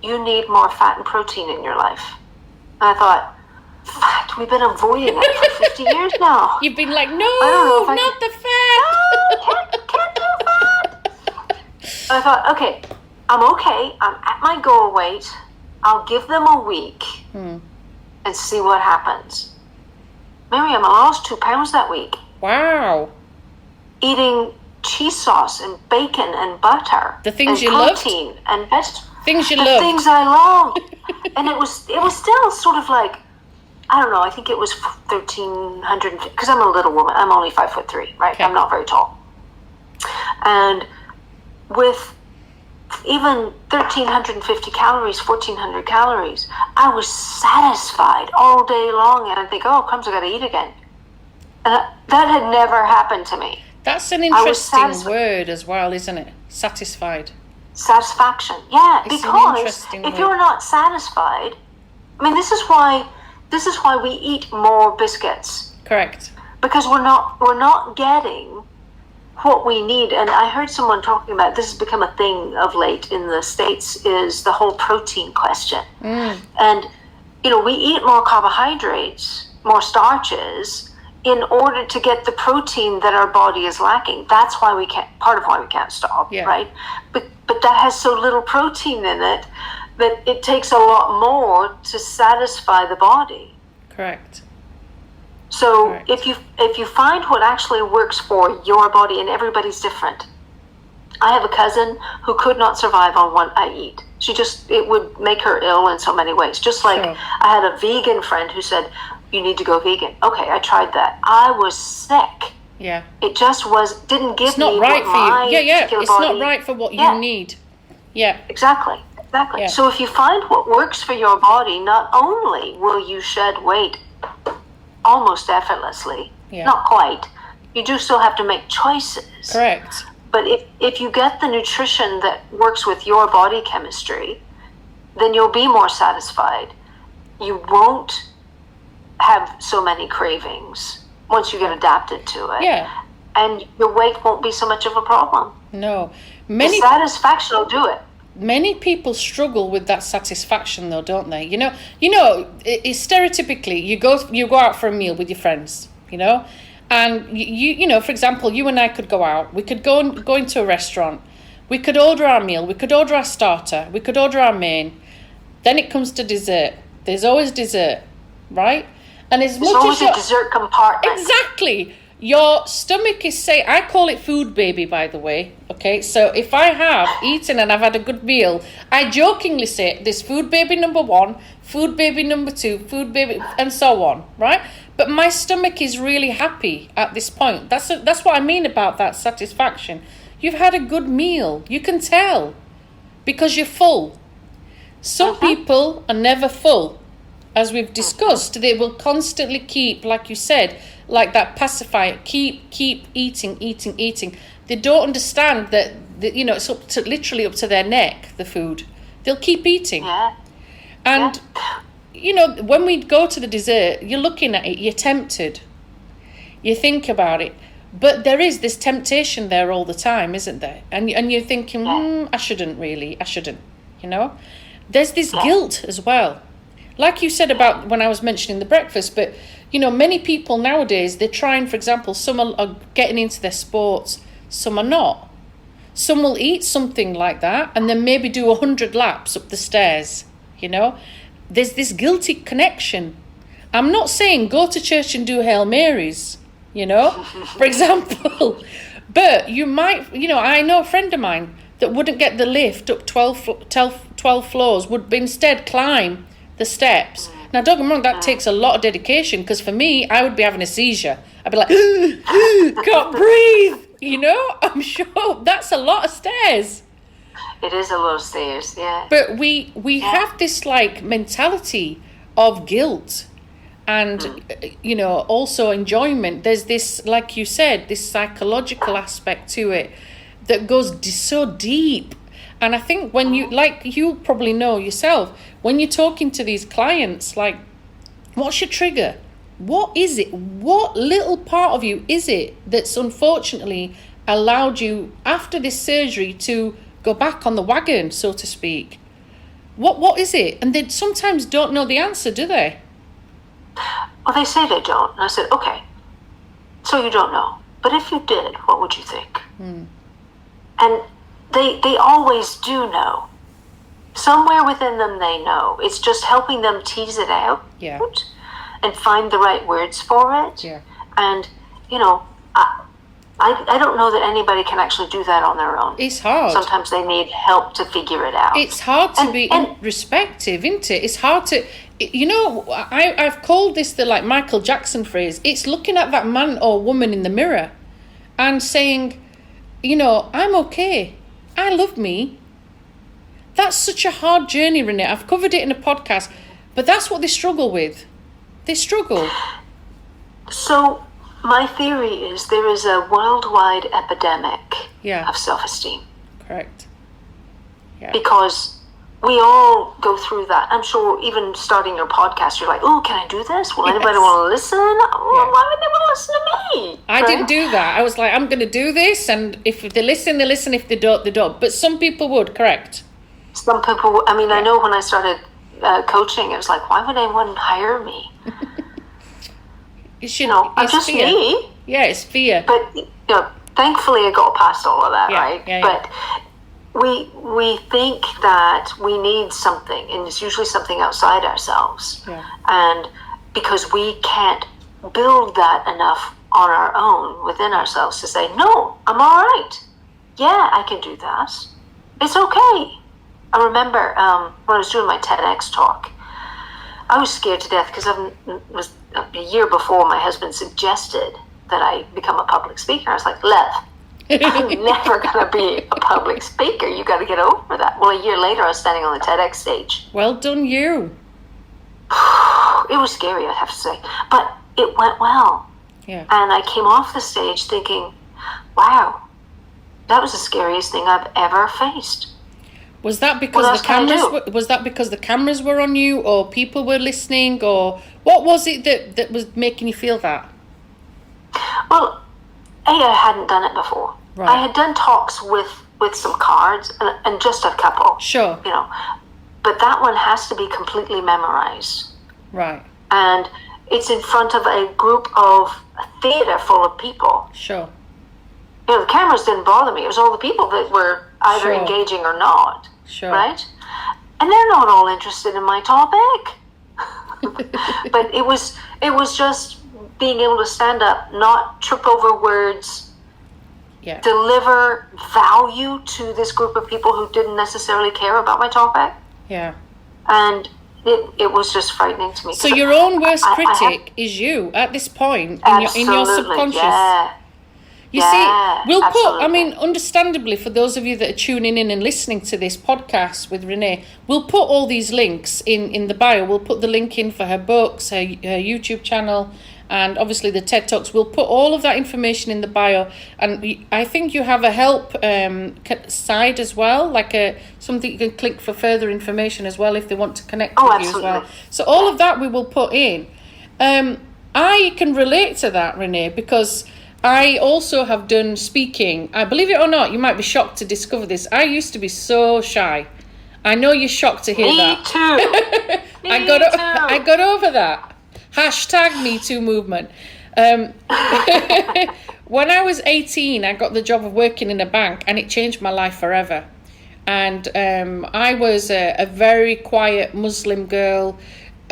Speaker 2: you need more fat and protein in your life. And I thought, fat, we've been avoiding it for 50 years now.
Speaker 1: You've been like, no, not the fat.
Speaker 2: No, can't do fat. And I thought, okay, I'm at my goal weight. I'll give them a week and see what happens. Miriam, I lost 2 pounds that week.
Speaker 1: Wow.
Speaker 2: Eating cheese sauce and bacon and butter.
Speaker 1: The things
Speaker 2: and
Speaker 1: you loved.
Speaker 2: Protein and vegetables.
Speaker 1: Things you
Speaker 2: the
Speaker 1: loved.
Speaker 2: Things I loved. And it was still sort of like, I don't know, I think it was 1,300, because I'm a little woman. I'm only 5'3", right?
Speaker 1: Okay.
Speaker 2: I'm not very tall. And with even 1,350 calories, 1,400 calories, I was satisfied all day long. And I think, oh, crumbs, I got to eat again. And that had never happened to me.
Speaker 1: That's an interesting word as well, isn't it? Satisfied.
Speaker 2: Satisfaction. Yeah,
Speaker 1: it's
Speaker 2: because if you're not satisfied, I mean, this is why we eat more biscuits.
Speaker 1: Correct.
Speaker 2: Because we're not getting what we need. And I heard someone talking about, this has become a thing of late in the States, is the whole protein question. And, we eat more carbohydrates, more starches, in order to get the protein that our body is lacking. That's why part of why we can't stop, right? But that has so little protein in it that it takes a lot more to satisfy the body.
Speaker 1: Correct.
Speaker 2: So if you find what actually works for your body, and everybody's different. I have a cousin who could not survive on what I eat. It would make her ill in so many ways. Just like I had a vegan friend who said, you need to go vegan. Okay, I tried that. I was sick.
Speaker 1: Yeah.
Speaker 2: It just didn't give me
Speaker 1: it's not right for you. Yeah. It's
Speaker 2: body.
Speaker 1: not right for what you need. Yeah.
Speaker 2: Exactly. Yeah. So if you find what works for your body, not only will you shed weight almost effortlessly, not quite, you do still have to make choices.
Speaker 1: Correct.
Speaker 2: But if you get the nutrition that works with your body chemistry, then you'll be more satisfied. You won't have so many cravings once you get adapted to it.
Speaker 1: Yeah.
Speaker 2: And your weight won't be so much of a problem.
Speaker 1: No.
Speaker 2: The satisfaction will do it.
Speaker 1: Many people struggle with that satisfaction though, don't they? It's stereotypically you go out for a meal with your friends, and you for example, you and I could go out. We could go into a restaurant. We could order our meal. We could order our starter. We could order our main. Then it comes to dessert. There's always dessert, right? And as much as
Speaker 2: a dessert compartment.
Speaker 1: Exactly. Your stomach is saying, I call it food baby, by the way. Okay, so if I have eaten and I've had a good meal, I jokingly say this food baby number 1, food baby number 2, food baby, and so on, right? But my stomach is really happy at this point. That's what I mean about that satisfaction. You've had a good meal. You can tell because you're full. Some people are never full. As we've discussed, they will constantly keep, like you said, like that pacifier, keep eating. They don't understand that it's literally up to their neck, the food. They'll keep eating.
Speaker 2: Yeah.
Speaker 1: And, when we go to the dessert, you're looking at it, you're tempted. You think about it. But there is this temptation there all the time, isn't there? And you're thinking, I shouldn't. There's this guilt as well. Like you said about when I was mentioning the breakfast, but, many people nowadays, they're trying, for example, some are getting into their sports, some are not. Some will eat something like that and then maybe do 100 laps up the stairs, There's this guilty connection. I'm not saying go to church and do Hail Marys, for example. But you might, I know a friend of mine that wouldn't get the lift up 12 floors, would instead climb the steps. Now, don't get me wrong, that takes a lot of dedication, because for me, I would be having a seizure. I'd be like, can't breathe, I'm sure that's a lot of stairs.
Speaker 2: It is a lot of stairs, yeah.
Speaker 1: But we have this mentality of guilt and, also enjoyment. There's this, like you said, this psychological aspect to it that goes so deep. And I think when you, like you probably know yourself, when you're talking to these clients, like, what's your trigger? What is it? What little part of you is it that's unfortunately allowed you after this surgery to go back on the wagon, so to speak? What is it? And they sometimes don't know the answer, do they?
Speaker 2: Well, they say they don't. And I said, okay, so you don't know. But if you did, what would you think? And they always do know. Somewhere within them they know. It's just helping them tease it out.
Speaker 1: Yeah.
Speaker 2: And find the right words for it.
Speaker 1: Yeah.
Speaker 2: And, you know, I don't know that anybody can actually do that on their own.
Speaker 1: It's hard.
Speaker 2: Sometimes they need help to figure it out.
Speaker 1: It's hard to be respective, isn't it? It's hard to, you know, I've called this the like Michael Jackson phrase. It's looking at that man or woman in the mirror and saying, you know, I'm okay. I love me. That's such a hard journey, Renee. I've covered it in a podcast, but that's what they struggle with. They struggle.
Speaker 2: So my theory is there is a worldwide epidemic of self-esteem.
Speaker 1: Correct. Yeah.
Speaker 2: Because we all go through that. I'm sure even starting your podcast, you're like, oh, can I do this? Will anybody want to listen? Oh, why would they want to listen to me?
Speaker 1: I didn't do that. I was like, I'm going to do this. And if they listen, they listen. If they don't, they don't. But some people would, correct?
Speaker 2: Some people, I mean, I know when I started coaching, it was like, why would anyone hire me?
Speaker 1: It should,
Speaker 2: I'm just
Speaker 1: fear.
Speaker 2: me.
Speaker 1: Yeah, it's fear.
Speaker 2: But, you know, thankfully I got past all of that, right?
Speaker 1: Yeah,
Speaker 2: but we think that we need something, and it's usually something outside ourselves.
Speaker 1: Yeah.
Speaker 2: And because we can't build that enough on our own within ourselves to say, no, I'm all right. Yeah, I can do that. It's okay. I remember when I was doing my TEDx talk, I was scared to death because was a year before my husband suggested that I become a public speaker. I was like, Lev, I'm never going to be a public speaker. You got to get over that. Well, a year later, I was standing on the TEDx stage.
Speaker 1: Well done, you.
Speaker 2: It was scary, I have to say, but it went well.
Speaker 1: Yeah.
Speaker 2: And I came off the stage thinking, wow, that was the scariest thing I've ever faced.
Speaker 1: Was that because the cameras were on you, or people were listening, or what was it that was making you feel that?
Speaker 2: Well, I hadn't done it before.
Speaker 1: Right.
Speaker 2: I had done talks with some cards and just a couple.
Speaker 1: Sure.
Speaker 2: You know, but that one has to be completely memorized.
Speaker 1: Right.
Speaker 2: And it's in front of a group of a theater full of people.
Speaker 1: Sure.
Speaker 2: You know, the cameras didn't bother me. It was all the people that were either engaging or not.
Speaker 1: Sure.
Speaker 2: Right? And they're not all interested in my topic. But it was just being able to stand up, not trip over words, deliver value to this group of people who didn't necessarily care about my topic.
Speaker 1: Yeah.
Speaker 2: And it was just frightening to me.
Speaker 1: So your own worst critic is you at this point in your subconscious.
Speaker 2: Yeah.
Speaker 1: You see, we'll put, I mean, understandably, for those of you that are tuning in and listening to this podcast with Renee, we'll put all these links in the bio. We'll put the link in for her books, her YouTube channel, and obviously the TED Talks. We'll put all of that information in the bio. And I think you have a help side as well, like something you can click for further information as well if they want to connect with you as well. So all of that we will put in. I can relate to that, Renee, because I also have done speaking. I believe it or not, you might be shocked to discover this. I used to be so shy. I know you're shocked to hear that.
Speaker 2: Me too.
Speaker 1: I got over that. Hashtag Me Too movement. When I was 18, I got the job of working in a bank, and it changed my life forever. And I was a very quiet Muslim girl.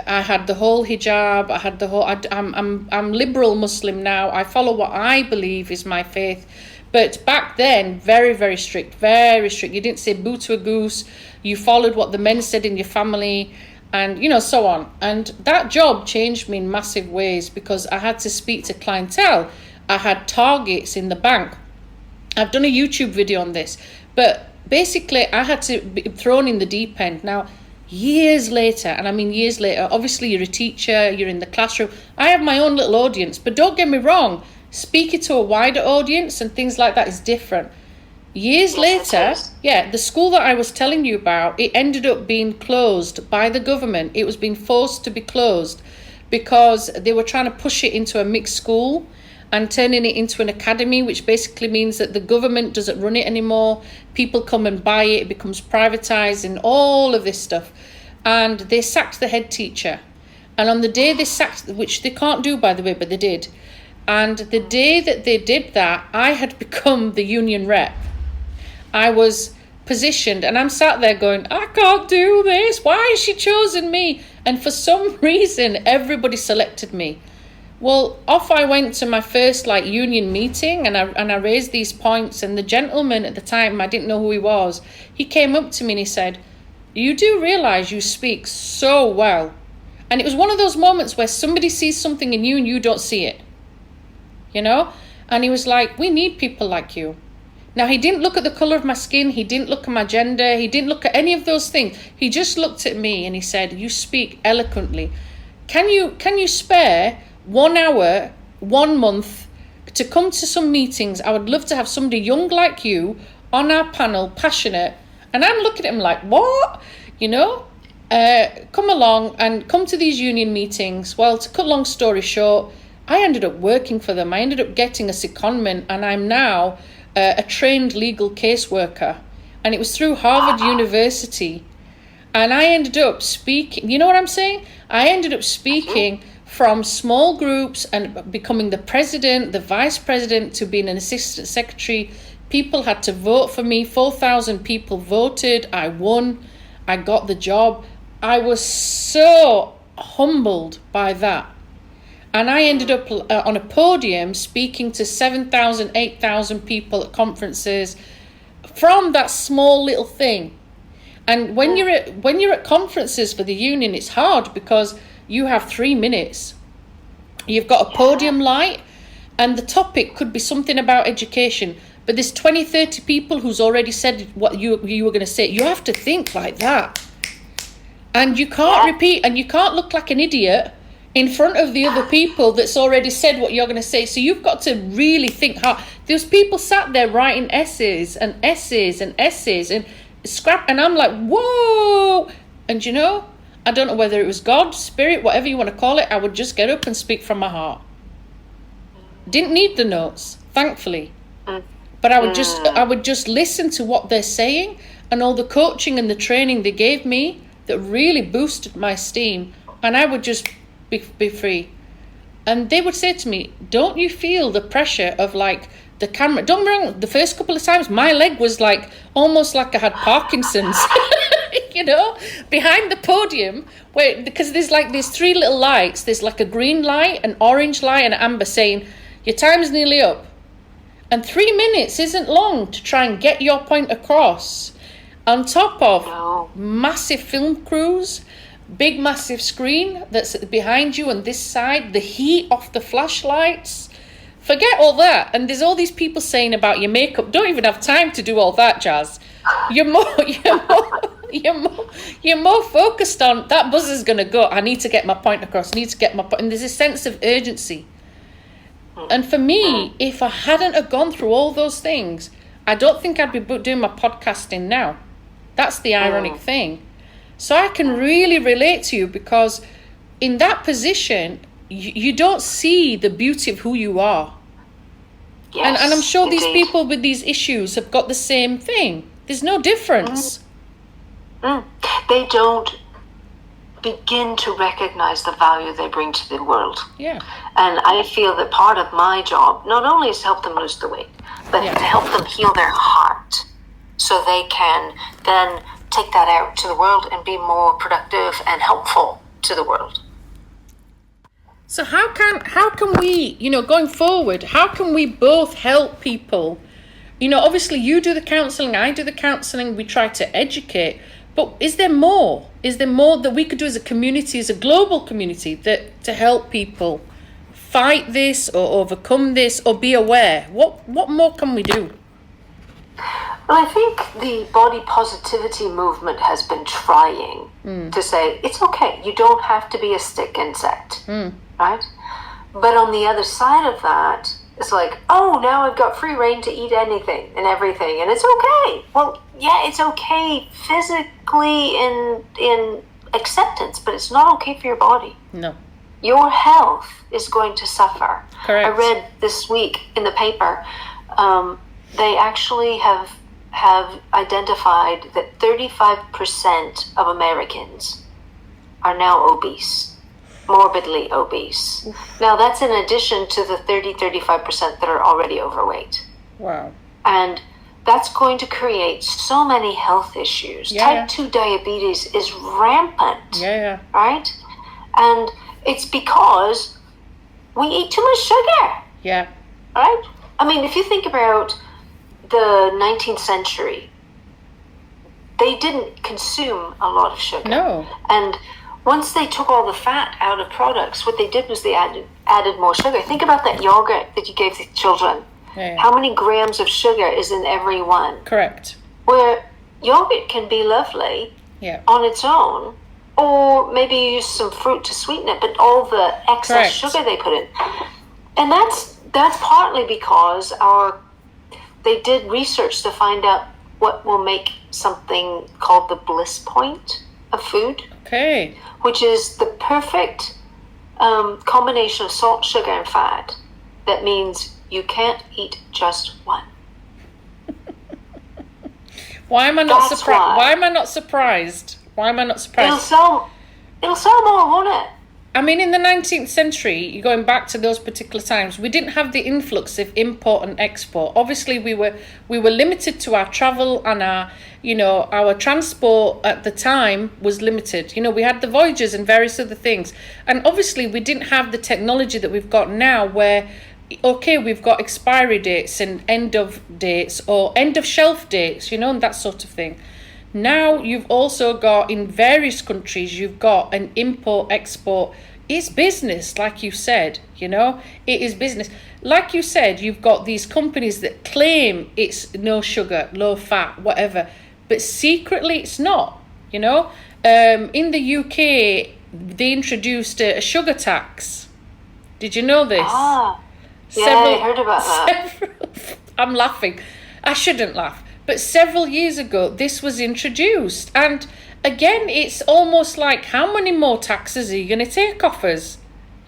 Speaker 1: I had the whole hijab. I had the whole. I'm liberal Muslim now. I follow what I believe is my faith, but back then, very, very strict, very strict. You didn't say boo to a goose. You followed what the men said in your family, and so on. And that job changed me in massive ways because I had to speak to clientele. I had targets in the bank. I've done a YouTube video on this, but basically, I had to be thrown in the deep end. Now, years later, and I mean years later, obviously you're a teacher, you're in the classroom. I have my own little audience, but don't get me wrong, speaking to a wider audience and things like that is different. Years
Speaker 2: Yes,
Speaker 1: later,
Speaker 2: it is.
Speaker 1: yeah, the school that I was telling you about, it ended up being closed by the government. It was being forced to be closed because they were trying to push it into a mixed school and turning it into an academy, which basically means that the government doesn't run it anymore. People come and buy it, it becomes privatized and all of this stuff. And they sacked the head teacher. And on the day they sacked, which they can't do, by the way, but they did. And the day that they did that, I had become the union rep. I was positioned and I'm sat there going, I can't do this. Why has she chosen me? And for some reason, everybody selected me. Well, off I went to my first union meeting and I raised these points, and the gentleman at the time, I didn't know who he was, he came up to me and he said, you do realise you speak so well. And it was one of those moments where somebody sees something in you and you don't see it. You know? And he was like, we need people like you. Now, he didn't look at the colour of my skin. He didn't look at my gender. He didn't look at any of those things. He just looked at me and he said, you speak eloquently. Can you spare 1 hour, 1 month to come to some meetings? I would love to have somebody young like you on our panel, passionate. And I'm looking at him like, what? You know? Come along and come to these union meetings. Well, to cut long story short, I ended up working for them. I ended up getting a secondment, and I'm now a trained legal caseworker. And it was through Harvard University. And I ended up speaking, you know what I'm saying? I ended up speaking from small groups and becoming the president, the vice president, to being an assistant secretary. People had to vote for me. 4,000 people voted. I won. I got the job. I was so humbled by that. And I ended up on a podium speaking to 7,000, 8,000 people at conferences from that small little thing. And when you're at conferences for the union, it's hard because you have 3 minutes. You've got a podium light, and the topic could be something about education. But there's 20, 30 people who's already said what you were going to say. You have to think like that. And you can't repeat, and you can't look like an idiot in front of the other people that's already said what you're going to say. So you've got to really think hard. There's people sat there writing essays and essays and essays and scrap, and I'm like, whoa. And you know, I don't know whether it was God, spirit, whatever you want to call it, I would just get up and speak from my heart. Didn't need the notes, thankfully. But I would just listen to what they're saying, and all the coaching and the training they gave me that really boosted my esteem, and I would just be free. And they would say to me, don't you feel the pressure of the camera? Don't get me wrong, the first couple of times my leg was almost like I had Parkinson's. You know, behind the podium, because there's these 3 little lights. There's a green light, an orange light, and an amber saying your time's nearly up. And 3 minutes isn't long to try and get your point across. On top of massive film crews, big massive screen that's behind you on this side, the heat off the flashlights. Forget all that. And there's all these people saying about your makeup. Don't even have time to do all that jazz. You're more focused on that buzzer's going to go. I need to get my point across. I need to get my point. And there's a sense of urgency. And for me, if I hadn't have gone through all those things, I don't think I'd be doing my podcasting now. That's the ironic thing. So I can really relate to you, because in that position, you don't see the beauty of who you are. Yes, and I'm sure indeed. These people with these issues have got the same thing. There's no difference.
Speaker 2: They don't begin to recognize the value they bring to the world.
Speaker 1: Yeah.
Speaker 2: And I feel that part of my job not only is to help them lose the weight, but to help them heal their heart, so they can then take that out to the world and be more productive and helpful to the world.
Speaker 1: So how can we, going forward, how can we both help people? Obviously you do the counselling, I do the counselling, we try to educate, but is there more? Is there more that we could do as a community, as a global community, to help people fight this or overcome this or be aware? What more can we do?
Speaker 2: Well, I think the body positivity movement has been trying to say, it's okay, you don't have to be a stick insect, right? But on the other side of that, It's like, oh, now I've got free reign to eat anything and everything, and it's okay. Well, yeah, it's okay physically in acceptance, but it's not okay for your body.
Speaker 1: No.
Speaker 2: Your health is going to suffer.
Speaker 1: Correct.
Speaker 2: I read this week in the paper, they actually have identified that 35% of Americans are now obese, morbidly obese. Oof. Now, that's in addition to the 35% that are already overweight.
Speaker 1: Wow.
Speaker 2: And that's going to create so many health issues.
Speaker 1: Yeah.
Speaker 2: Type 2 diabetes is rampant.
Speaker 1: Yeah.
Speaker 2: Right? And it's because we eat too much sugar.
Speaker 1: Yeah.
Speaker 2: Right? I mean, if you think about the 19th century, they didn't consume a lot of sugar.
Speaker 1: No.
Speaker 2: And once they took all the fat out of products, what they did was they added more sugar. Think about that yogurt that you gave the children.
Speaker 1: Yeah.
Speaker 2: How many grams of sugar is in every one?
Speaker 1: Correct.
Speaker 2: Where yogurt can be lovely on its own, or maybe you use some fruit to sweeten it, but all the excess sugar they put in. And that's partly because they did research to find out what will make something called the bliss point of food.
Speaker 1: Okay.
Speaker 2: Which is the perfect combination of salt, sugar, and fat. That means you can't eat just one.
Speaker 1: Why am I not surprised? Why am I not surprised?
Speaker 2: It'll sell more, won't it?
Speaker 1: I mean, in the 19th century, going back to those particular times, we didn't have the influx of import and export. Obviously, we were limited to our travel, and our transport at the time was limited. We had the voyages and various other things. And obviously, we didn't have the technology that we've got now where, okay, we've got expiry dates and end of dates or end of shelf dates, and that sort of thing. Now you've also got, in various countries, you've got an import-export. It's business, like you said, it is business. Like you said, you've got these companies that claim it's no sugar, low fat, whatever, but secretly it's not, In the UK, they introduced a sugar tax. Did you know this?
Speaker 2: I heard about that.
Speaker 1: I'm laughing. I shouldn't laugh. But several years ago, this was introduced. And again, it's almost like, how many more taxes are you going to take off us?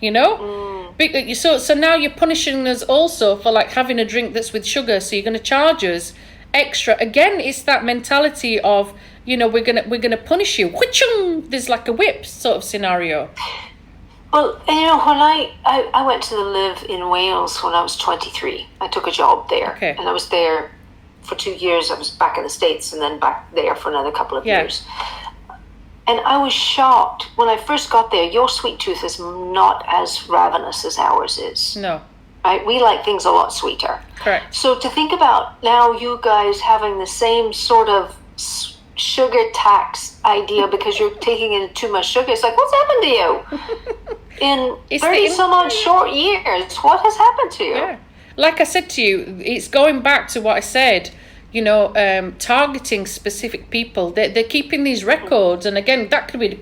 Speaker 1: So now you're punishing us also for like having a drink that's with sugar. So you're going to charge us extra. Again, it's that mentality of, we're gonna punish you. There's like a whip sort of scenario.
Speaker 2: Well, when I went to live in Wales when I was 23, I took a job there.
Speaker 1: Okay.
Speaker 2: And I was there for 2 years. I was back in the States and then back there for another couple of years. And I was shocked when I first got there. Your sweet tooth is not as ravenous as ours is.
Speaker 1: No.
Speaker 2: Right? We like things a lot sweeter.
Speaker 1: Correct.
Speaker 2: So to think about now you guys having the same sort of sugar tax idea because you're taking in too much sugar, it's like, what's happened to you? In 30 some odd short years, what has happened to you?
Speaker 1: Yeah. Like I said to you, it's going back to what I said, targeting specific people. They're keeping these records. And again, that could be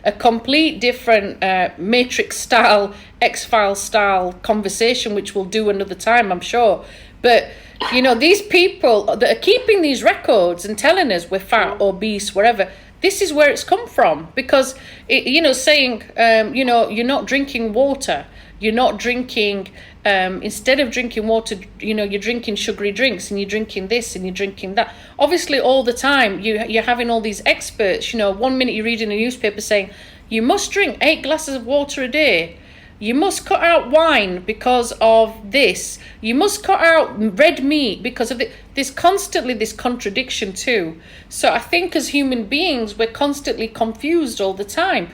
Speaker 1: a complete different Matrix style, X-File style conversation, which we'll do another time, I'm sure. But, these people that are keeping these records and telling us we're fat, obese, whatever, this is where it's come from. Because, saying, you're not drinking water, you're not drinking... instead of drinking water, you're drinking sugary drinks and you're drinking this and you're drinking that. Obviously, all the time, you're having all these experts. 1 minute you're reading a newspaper saying, you must drink 8 glasses of water a day. You must cut out wine because of this. You must cut out red meat because of it. There's constantly this contradiction too. So I think as human beings, we're constantly confused all the time.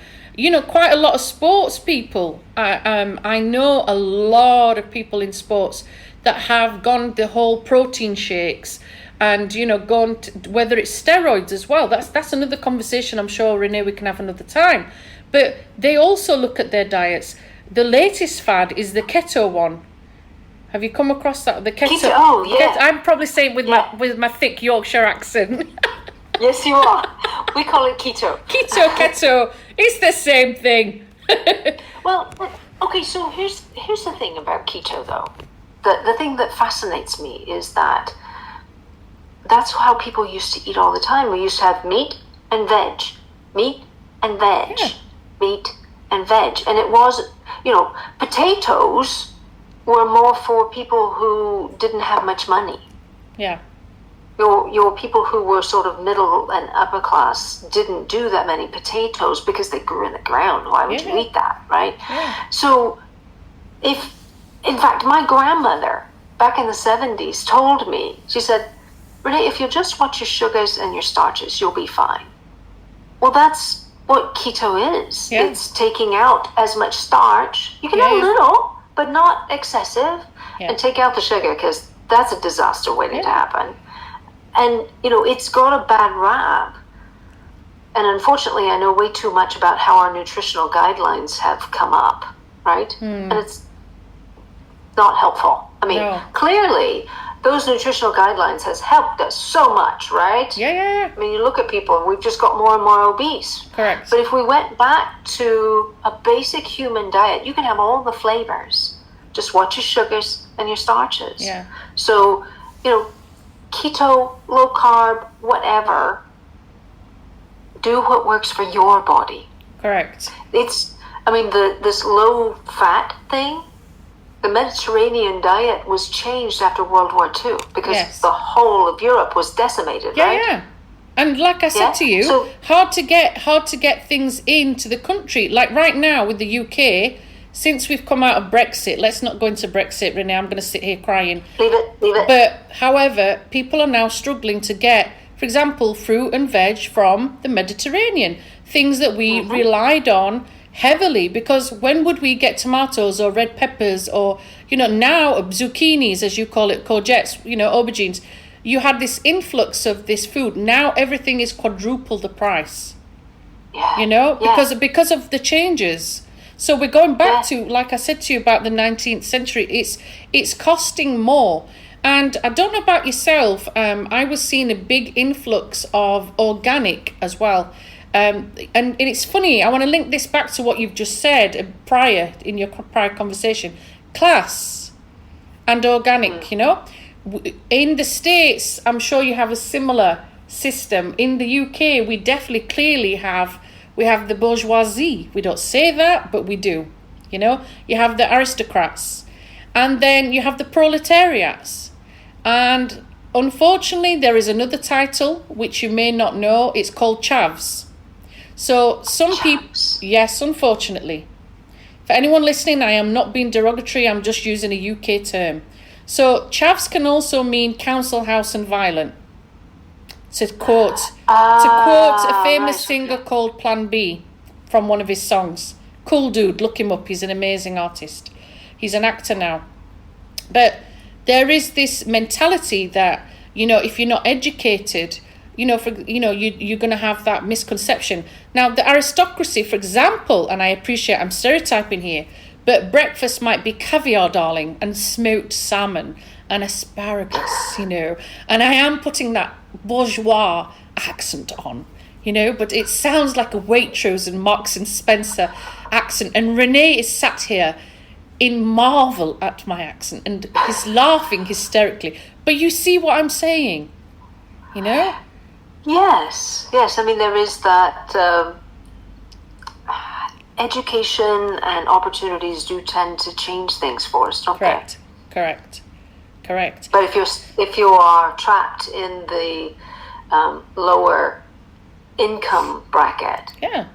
Speaker 1: Quite a lot of sports people. I know a lot of people in sports that have gone the whole protein shakes and, gone to, whether it's steroids as well. That's another conversation I'm sure, Renee, we can have another time. But they also look at their diets. The latest fad is the keto one. Have you come across that? The keto.
Speaker 2: Oh, yeah.
Speaker 1: I'm probably saying with my thick Yorkshire accent.
Speaker 2: Yes, you are. We call it keto.
Speaker 1: Keto. It's the same thing.
Speaker 2: Well, okay, so here's the thing about keto, though. the thing that fascinates me is that that's how people used to eat all the time. We used to have meat and veg, meat and veg,
Speaker 1: Yeah.
Speaker 2: meat and veg. And it was, potatoes were more for people who didn't have much money.
Speaker 1: Yeah.
Speaker 2: Your people who were sort of middle and upper class didn't do that many potatoes because they grew in the ground. Why would you eat that, right?
Speaker 1: Yeah.
Speaker 2: So in fact, my grandmother back in the 70s told me, she said, Renee, if you just watch your sugars and your starches, you'll be fine. Well, that's what keto is.
Speaker 1: Yeah.
Speaker 2: It's taking out as much starch. You can have a little, but not excessive.
Speaker 1: Yeah.
Speaker 2: And take out the sugar, because that's a disaster waiting to happen. And, it's got a bad rap. And unfortunately, I know way too much about how our nutritional guidelines have come up, right? And it's not helpful. I mean, clearly, those nutritional guidelines has helped us so much, right?
Speaker 1: Yeah.
Speaker 2: I mean, you look at people, and we've just got more and more obese.
Speaker 1: Correct.
Speaker 2: But if we went back to a basic human diet, you can have all the flavors. Just watch your sugars and your starches.
Speaker 1: Yeah.
Speaker 2: So, keto, low carb, whatever, do what works for your body.
Speaker 1: Correct.
Speaker 2: This low fat thing, the Mediterranean diet was changed after World War II because the whole of Europe was decimated, right?
Speaker 1: Yeah. And like I said to you, hard to get things into the country. Like right now with the UK, since we've come out of Brexit, let's not go into Brexit, Renee, I'm going to sit here crying.
Speaker 2: Leave it.
Speaker 1: But, however, people are now struggling to get, for example, fruit and veg from the Mediterranean, things that we relied on heavily, because when would we get tomatoes or red peppers or, now zucchinis, as you call it, courgettes, aubergines. You had this influx of this food. Now everything is quadruple the price, because of the changes. So we're going back to, like I said to you about the 19th century, it's costing more. And I don't know about yourself, I was seeing a big influx of organic as well. And it's funny, I want to link this back to what you've just said prior in your prior conversation. Class and organic, In the States, I'm sure you have a similar system. In the UK, we definitely clearly have the bourgeoisie. We don't say that, but we do. You have the aristocrats. And then you have the proletariats. And unfortunately, there is another title, which you may not know. It's called chavs. So some people... Yes, unfortunately. For anyone listening, I am not being derogatory. I'm just using a UK term. So chavs can also mean council house and violent. To quote a famous singer called Plan B from one of his songs. Cool dude, look him up. He's an amazing artist. He's an actor now. But there is this mentality that, if you're not educated, you're going to have that misconception. Now, the aristocracy, for example, and I appreciate I'm stereotyping here, but breakfast might be caviar, darling, and smoked salmon and asparagus, and I am putting that bourgeois accent on, but it sounds like a Waitrose and Marks and Spencer accent, and Renee is sat here in marvel at my accent and he's laughing hysterically. But you see what I'm saying,
Speaker 2: Yes. I mean, there is that education and opportunities do tend to change things for us, don't they?
Speaker 1: Correct.
Speaker 2: But if you are trapped in the lower income bracket,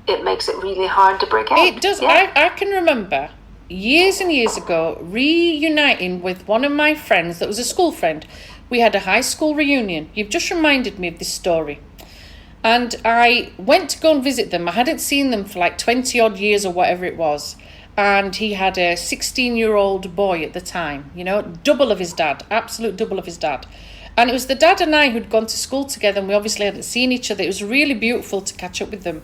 Speaker 2: it makes it really hard to break out.
Speaker 1: It does. Yeah. I can remember years and years ago reuniting with one of my friends that was a school friend. We had a high school reunion. You've just reminded me of this story. And I went to go and visit them. I hadn't seen them for like 20 odd years or whatever it was. And he had a 16-year-old boy at the time, double of his dad, absolute double of his dad. And it was the dad and I who'd gone to school together, and we obviously hadn't seen each other. It was really beautiful to catch up with them.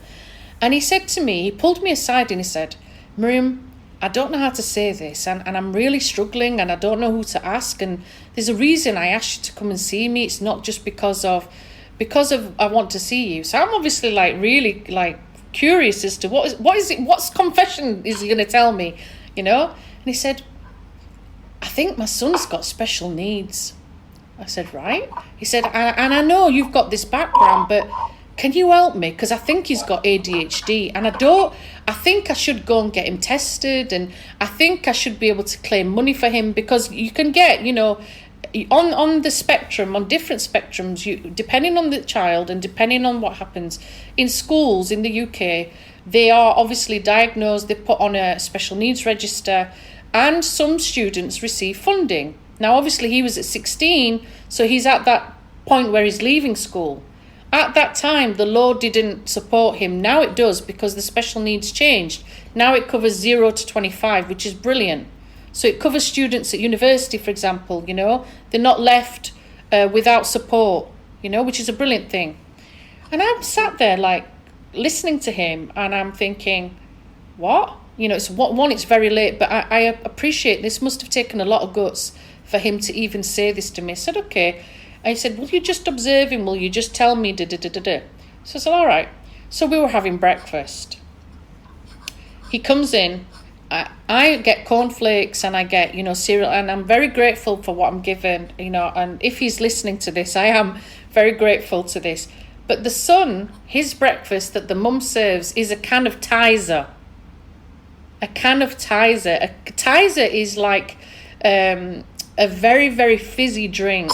Speaker 1: And he said to me, he pulled me aside and he said, Miriam, I don't know how to say this, and I'm really struggling, and I don't know who to ask. And there's a reason I asked you to come and see me. It's not just because of I want to see you. So I'm obviously really curious as to what's confession is he going to tell me, And he said, I think my son's got special needs. I said, right. He said, and I know you've got this background, but can you help me? Because I think he's got ADHD, and I think I should go and get him tested, and I think I should be able to claim money for him, because you can get, on the spectrum, on different spectrums, depending on the child and depending on what happens in schools in the UK, they are obviously diagnosed, they're put on a special needs register, and some students receive funding. Now, obviously, he was at 16, so he's at that point where he's leaving school. At that time, the law didn't support him. Now it does, because the special needs changed. Now it covers 0 to 25, which is brilliant. So it covers students at university, for example, they're not left without support, which is a brilliant thing. And I'm sat there like listening to him, and I'm thinking, what? It's very late, but I appreciate this must have taken a lot of guts for him to even say this to me. I said, okay. And he said, will you just observe him? Will you just tell me? So I said, all right. So we were having breakfast. He comes in. I get cornflakes and I get, cereal, and I'm very grateful for what I'm given, and if he's listening to this, I am very grateful to this. But the son, his breakfast that the mum serves is a can of Tizer. A can of Tizer. A Tizer is like a very, very fizzy drink.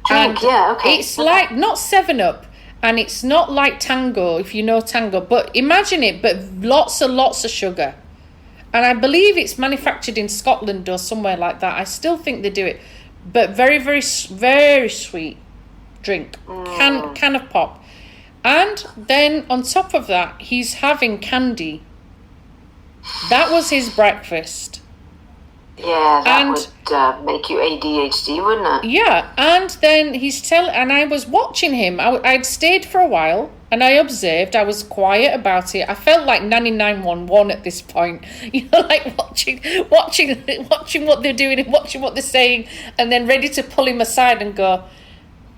Speaker 1: And
Speaker 2: yeah, okay.
Speaker 1: It's like not 7-Up, and it's not like Tango, if you know Tango, but imagine it, but lots of sugar. And I believe it's manufactured in Scotland or somewhere like that. I still think they do it. But very, very, very sweet drink. Can of pop. And then on top of that, he's having candy. That was his breakfast.
Speaker 2: Yeah, that would make you ADHD, wouldn't it?
Speaker 1: Yeah, and then and I was watching him. I'd stayed for a while, and I observed. I was quiet about it. I felt like Nanny 911 at this point, like watching what they're doing and watching what they're saying, and then ready to pull him aside and go,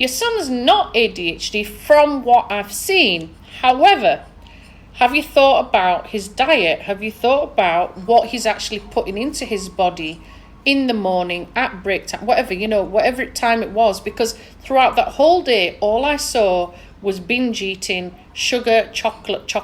Speaker 1: your son's not ADHD from what I've seen. However, have you thought about his diet? Have you thought about what he's actually putting into his body in the morning, at break time, whatever time it was? Because throughout that whole day, all I saw was binge eating, sugar, chocolate.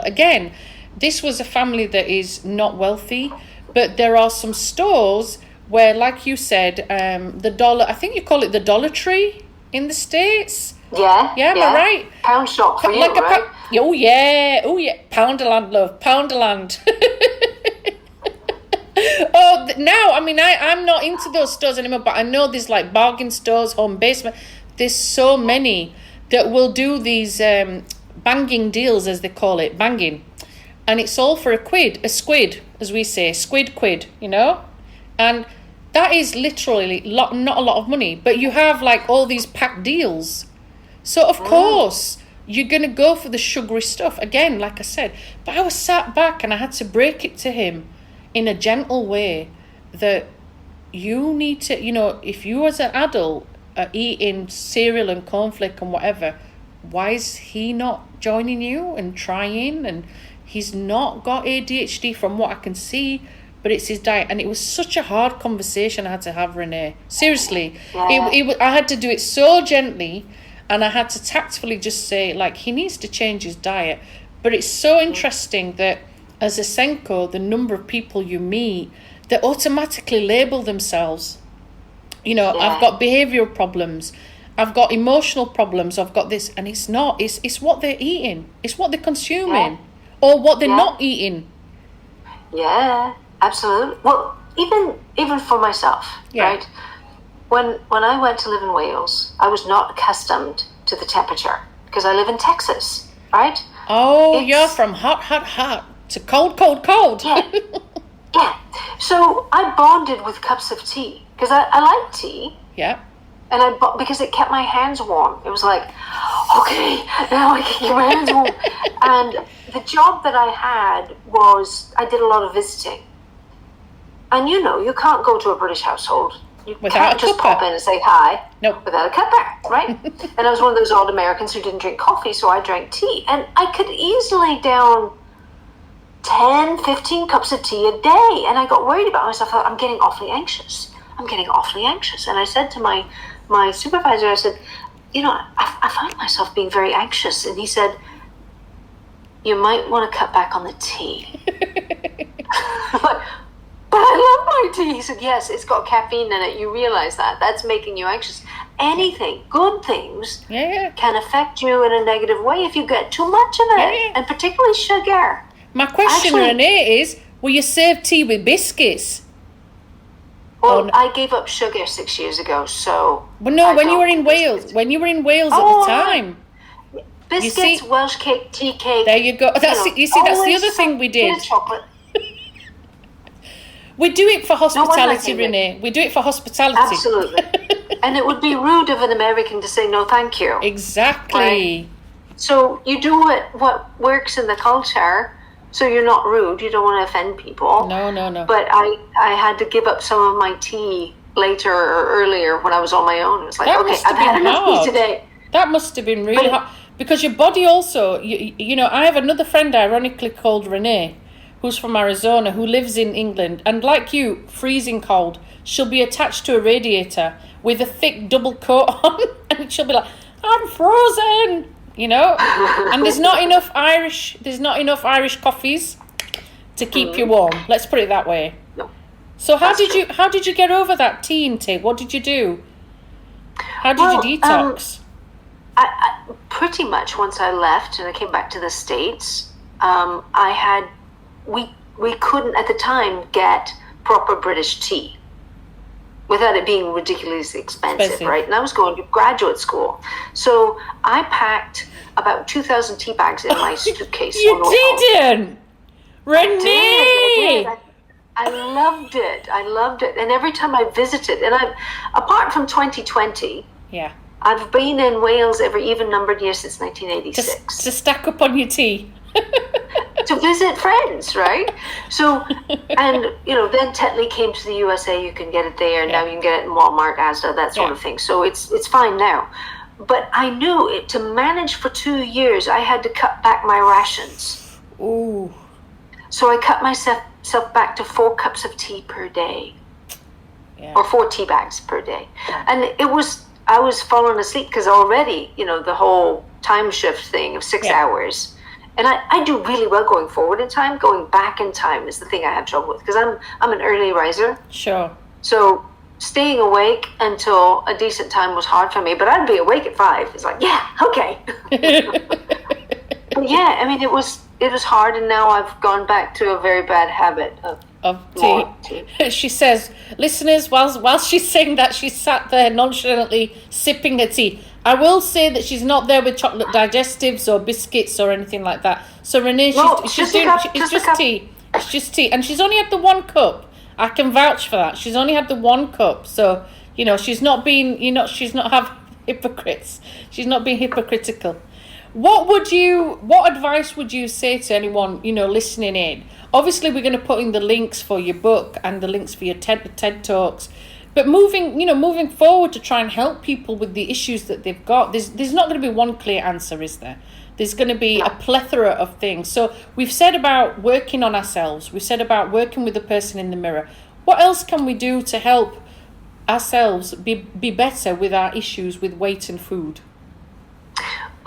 Speaker 1: Again, this was a family that is not wealthy, but there are some stores where, like you said, I think you call it the Dollar Tree in the States.
Speaker 2: Yeah,
Speaker 1: am I right?
Speaker 2: Pound shop for you,
Speaker 1: like
Speaker 2: right?
Speaker 1: Oh yeah, Pounderland, love, Pounderland. Now, I'm not into those stores anymore, but I know there's like bargain stores, home basement. There's so many that will do these banging deals, as they call it, banging, and it's all for a squid, as we say, quid, and that is literally not a lot of money, but you have like all these packed deals. So, of course, you're going to go for the sugary stuff, again, like I said. But I was sat back and I had to break it to him in a gentle way that you need to, if you as an adult are eating cereal and cornflake and whatever, why is he not joining you and trying? And he's not got ADHD from what I can see, but it's his diet. And it was such a hard conversation I had to have, Renee. Seriously, I had to do it so gently. And I had to tactfully just say, like, he needs to change his diet. But it's so interesting that as a Senko, the number of people you meet that automatically label themselves. I've got behavioural problems. I've got emotional problems. I've got this. And it's not. It's what they're eating. It's what they're consuming. Or what they're not eating.
Speaker 2: Yeah, absolutely. Well, even for myself, right? When I went to live in Wales, I was not accustomed to the temperature because I live in Texas, right?
Speaker 1: Oh, you're from hot to cold.
Speaker 2: Yeah. So I bonded with cups of tea because I like tea.
Speaker 1: Yeah.
Speaker 2: And because it kept my hands warm. It was like, okay, now I can keep my hands warm. And the job that I had was I did a lot of visiting. And you can't go to a British household. You can't just pop in and say hi without a cuppa, right? And I was one of those old Americans who didn't drink coffee, so I drank tea. And I could easily down 10, 15 cups of tea a day. And I got worried about myself. I thought, I'm getting awfully anxious. And I said to my supervisor, I said, I find myself being very anxious. And he said, you might want to cut back on the tea. I'm like, but I love my tea. He said, yes, it's got caffeine in it. You realize that. That's making you anxious. Anything, good things, can affect you in a negative way if you get too much of it, and particularly sugar.
Speaker 1: My question, Renee, is, will you serve tea with biscuits?
Speaker 2: Well, I gave up sugar 6 years ago, so...
Speaker 1: Well, no, when you were in Wales. When you were in Wales at the time.
Speaker 2: Biscuits, Welsh cake, tea cake.
Speaker 1: There you go. That's the other thing we did.
Speaker 2: Chocolate.
Speaker 1: We do it for hospitality, Renee. We do it for hospitality.
Speaker 2: Absolutely. And it would be rude of an American to say no thank you.
Speaker 1: Exactly.
Speaker 2: Right? So you do what works in the culture, so you're not rude. You don't want to offend people.
Speaker 1: No.
Speaker 2: But I had to give up some of my tea later or earlier when I was on my own. It was like, okay, I've had enough tea today.
Speaker 1: That must have been really hard. Because your body also, I have another friend, ironically called Renee, who's from Arizona, who lives in England. And like you, freezing cold, she'll be attached to a radiator with a thick double coat on. And she'll be like, I'm frozen, And there's not enough Irish coffees to keep you warm. Let's put it that way.
Speaker 2: No.
Speaker 1: So how did you get over that tea intake? What did you do? How did you detox?
Speaker 2: I pretty much once I left and I came back to the States, we couldn't at the time get proper British tea without it being ridiculously expensive, right? And I was going to graduate school. So I packed about 2,000 tea bags in my suitcase.
Speaker 1: You didn't! Renee!
Speaker 2: I loved it. And every time I visited, and apart from 2020, I've been in Wales every even-numbered year since 1986.
Speaker 1: To stack up on your tea.
Speaker 2: To visit friends, right? So, and, then Tetley came to the USA, you can get it there, and now you can get it in Walmart, Asda, that sort of thing. So it's fine now. But I knew to manage for 2 years, I had to cut back my rations.
Speaker 1: Ooh.
Speaker 2: So I cut myself back to 4 cups of tea per day. Or 4 tea bags per day. And I was falling asleep because already, the whole time shift thing of 6 hours. And I do really well going forward in time. Going back in time is the thing I have trouble with because I'm an early riser.
Speaker 1: Sure.
Speaker 2: So staying awake until a decent time was hard for me. But I'd be awake at 5. It's like, okay. But it was hard, and now I've gone back to a very bad habit of
Speaker 1: tea. She says, listeners, whilst she's saying that, she sat there nonchalantly sipping her tea. I will say that she's not there with chocolate digestives or biscuits or anything like that. So Renee, it's just tea. It's just tea, and she's only had the 1 cup. I can vouch for that. She's only had the 1 cup, so she's not being hypocrites. She's not being hypocritical. What advice would you say to anyone listening in? Obviously, we're going to put in the links for your book and the links for your TED Talks. But moving forward to try and help people with the issues that they've got, there's not going to be one clear answer, is there? There's going to be a plethora of things. So we've said about working on ourselves. We've said about working with the person in the mirror. What else can we do to help ourselves be better with our issues with weight and food?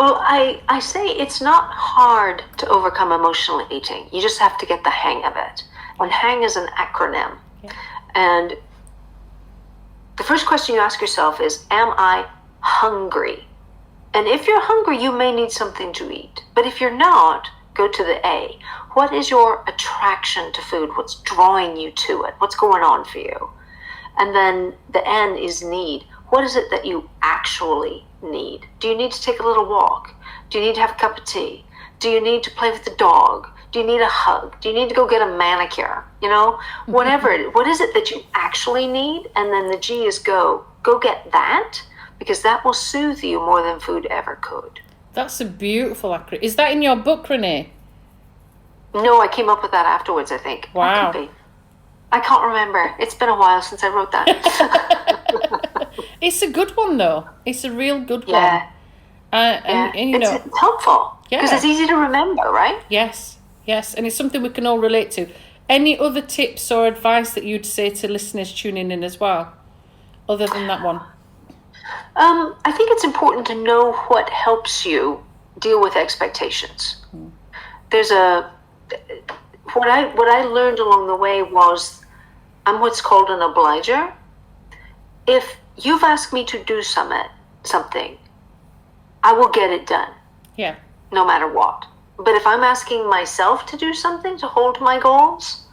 Speaker 2: Well, I say it's not hard to overcome emotional eating. You just have to get the hang of it. And hang is an acronym. And the first question you ask yourself is, am I hungry? And if you're hungry, you may need something to eat. But if you're not, go to the A. What is your attraction to food? What's drawing you to it? What's going on for you? And then the N is need. What is it that you actually need? Do you need to take a little walk? Do you need to have a cup of tea? Do you need to play with the dog? Do you need a hug? Do you need to go get a manicure? Whatever. What is it that you actually need? And then the G is go get that, because that will soothe you more than food ever could.
Speaker 1: That's a beautiful acronym. Is that in your book, Renee?
Speaker 2: No, I came up with that afterwards, I think.
Speaker 1: Wow.
Speaker 2: I can't remember. It's been a while since I wrote that.
Speaker 1: It's a good one, though. It's a real good one. And
Speaker 2: it's helpful. Because it's easy to remember, right?
Speaker 1: Yes. Yes, and it's something we can all relate to. Any other tips or advice that you'd say to listeners tuning in as well, other than that one?
Speaker 2: I think it's important to know what helps you deal with expectations. There's what I learned along the way was I'm what's called an obliger. If you've asked me to do something, I will get it done.
Speaker 1: Yeah.
Speaker 2: No matter what. But if I'm asking myself to do something, to hold my goals,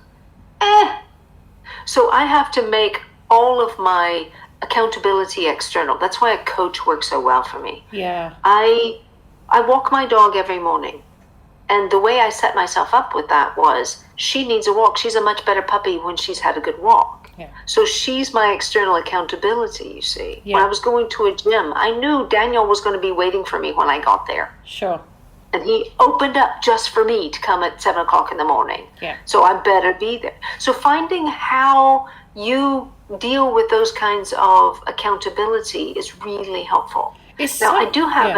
Speaker 2: So I have to make all of my accountability external. That's why a coach works so well for me.
Speaker 1: Yeah.
Speaker 2: I walk my dog every morning. And the way I set myself up with that was she needs a walk. She's a much better puppy when she's had a good walk.
Speaker 1: Yeah.
Speaker 2: So she's my external accountability, you see.
Speaker 1: Yeah.
Speaker 2: When I was going to a gym, I knew Daniel was going to be waiting for me when I got there.
Speaker 1: Sure.
Speaker 2: And he opened up just for me to come at 7 o'clock in the morning.
Speaker 1: Yeah.
Speaker 2: So I better be there. So finding how you deal with those kinds of accountability is really helpful. I do have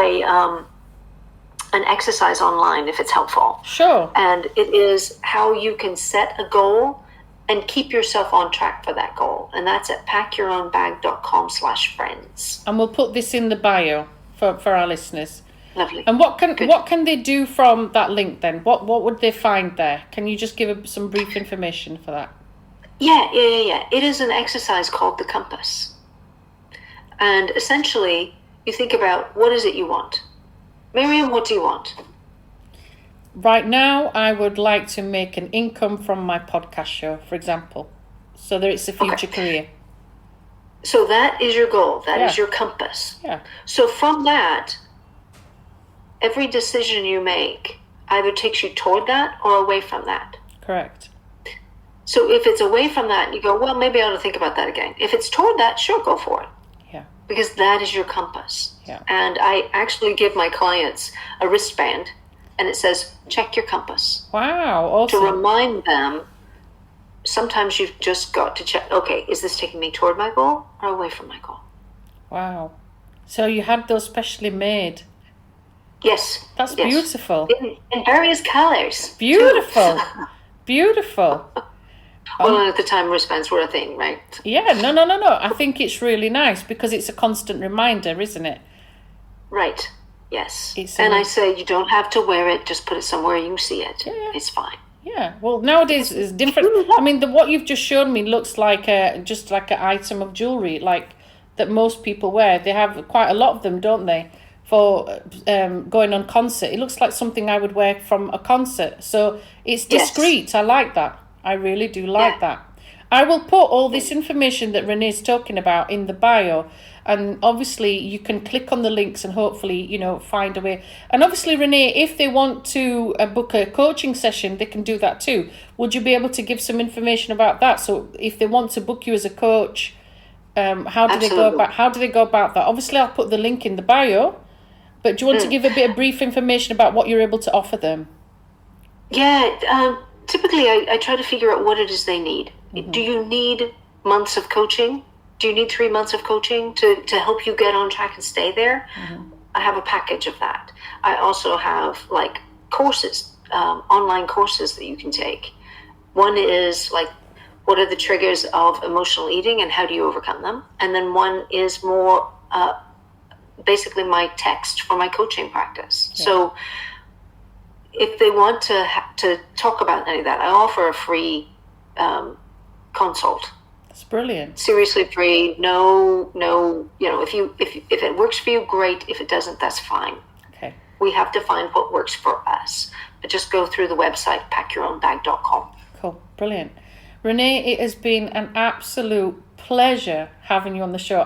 Speaker 2: an exercise online if it's helpful.
Speaker 1: Sure.
Speaker 2: And it is how you can set a goal and keep yourself on track for that goal. And that's at packyourownbag.com/friends.
Speaker 1: And we'll put this in the bio for our listeners.
Speaker 2: Lovely.
Speaker 1: And what can they do from that link then? What would they find there? Can you just give some brief information for that?
Speaker 2: Yeah. It is an exercise called the compass. And essentially, you think about what is it you want? Miriam, what do you want?
Speaker 1: Right now, I would like to make an income from my podcast show, for example, so that it's a future career.
Speaker 2: So that is your goal. That is your compass.
Speaker 1: Yeah.
Speaker 2: So from that, every decision you make either takes you toward that or away from that.
Speaker 1: Correct.
Speaker 2: So if it's away from that, you go, well, maybe I ought to think about that again. If it's toward that, sure, go for it.
Speaker 1: Yeah.
Speaker 2: Because that is your compass.
Speaker 1: Yeah.
Speaker 2: And I actually give my clients a wristband, and it says, check your compass.
Speaker 1: Wow, awesome.
Speaker 2: To remind them, sometimes you've just got to check, okay, is this taking me toward my goal or away from my goal?
Speaker 1: Wow. So you had those specially made.
Speaker 2: Yes.
Speaker 1: That's beautiful.
Speaker 2: In various colors.
Speaker 1: Beautiful. Beautiful.
Speaker 2: Well, at the time, wristbands were a thing, right?
Speaker 1: Yeah, no. I think it's really nice because it's a constant reminder, isn't it?
Speaker 2: Right. Yes. I say you don't have to wear it. Just put it somewhere you see it. Yeah. It's fine.
Speaker 1: Yeah. Well, nowadays it's different. I mean, what you've just shown me looks like just like an item of jewelry, like that most people wear. They have quite a lot of them, don't they? For going on concert. It looks like something I would wear from a concert. So it's discreet. Yes. I like that. I really do like that. I will put all this information that Renee's talking about in the bio. And obviously you can click on the links and hopefully, find a way. And obviously, Renee, if they want to book a coaching session, they can do that too. Would you be able to give some information about that? So if they want to book you as a coach, how do they go about that? Obviously, I'll put the link in the bio. But do you want to give a bit of brief information about what you're able to offer them?
Speaker 2: Yeah, typically I try to figure out what it is they need. Mm-hmm. Do you need months of coaching? Do you need 3 months of coaching to help you get on track and stay there? Mm-hmm. I have a package of that. I also have courses, online courses that you can take. One is what are the triggers of emotional eating and how do you overcome them? And then one is more basically my text for my coaching practice. Yeah. So if they want to talk about any of that, I offer a free consult.
Speaker 1: That's brilliant.
Speaker 2: Seriously free. No, if it works for you, great. If it doesn't, that's fine.
Speaker 1: Okay.
Speaker 2: We have to find what works for us. But just go through the website, packyourownbag.com.
Speaker 1: Cool. Brilliant. Renee, it has been an absolute pleasure having you on the show.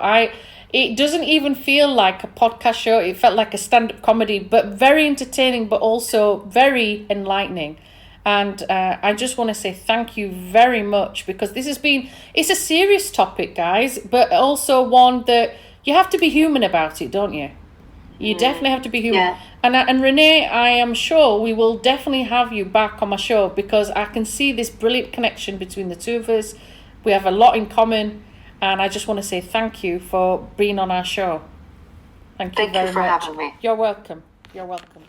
Speaker 1: It doesn't even feel like a podcast show. It felt like a stand-up comedy, but very entertaining, but also very enlightening. And I just want to say thank you very much because it's a serious topic, guys, but also one that you have to be human about it, don't you? You definitely have to be human. Yeah. And Renee, I am sure we will definitely have you back on my show because I can see this brilliant connection between the two of us. We have a lot in common. And I just want to say thank you for being on our show. Thank you very much.
Speaker 2: Thank you for having me.
Speaker 1: You're welcome. You're welcome.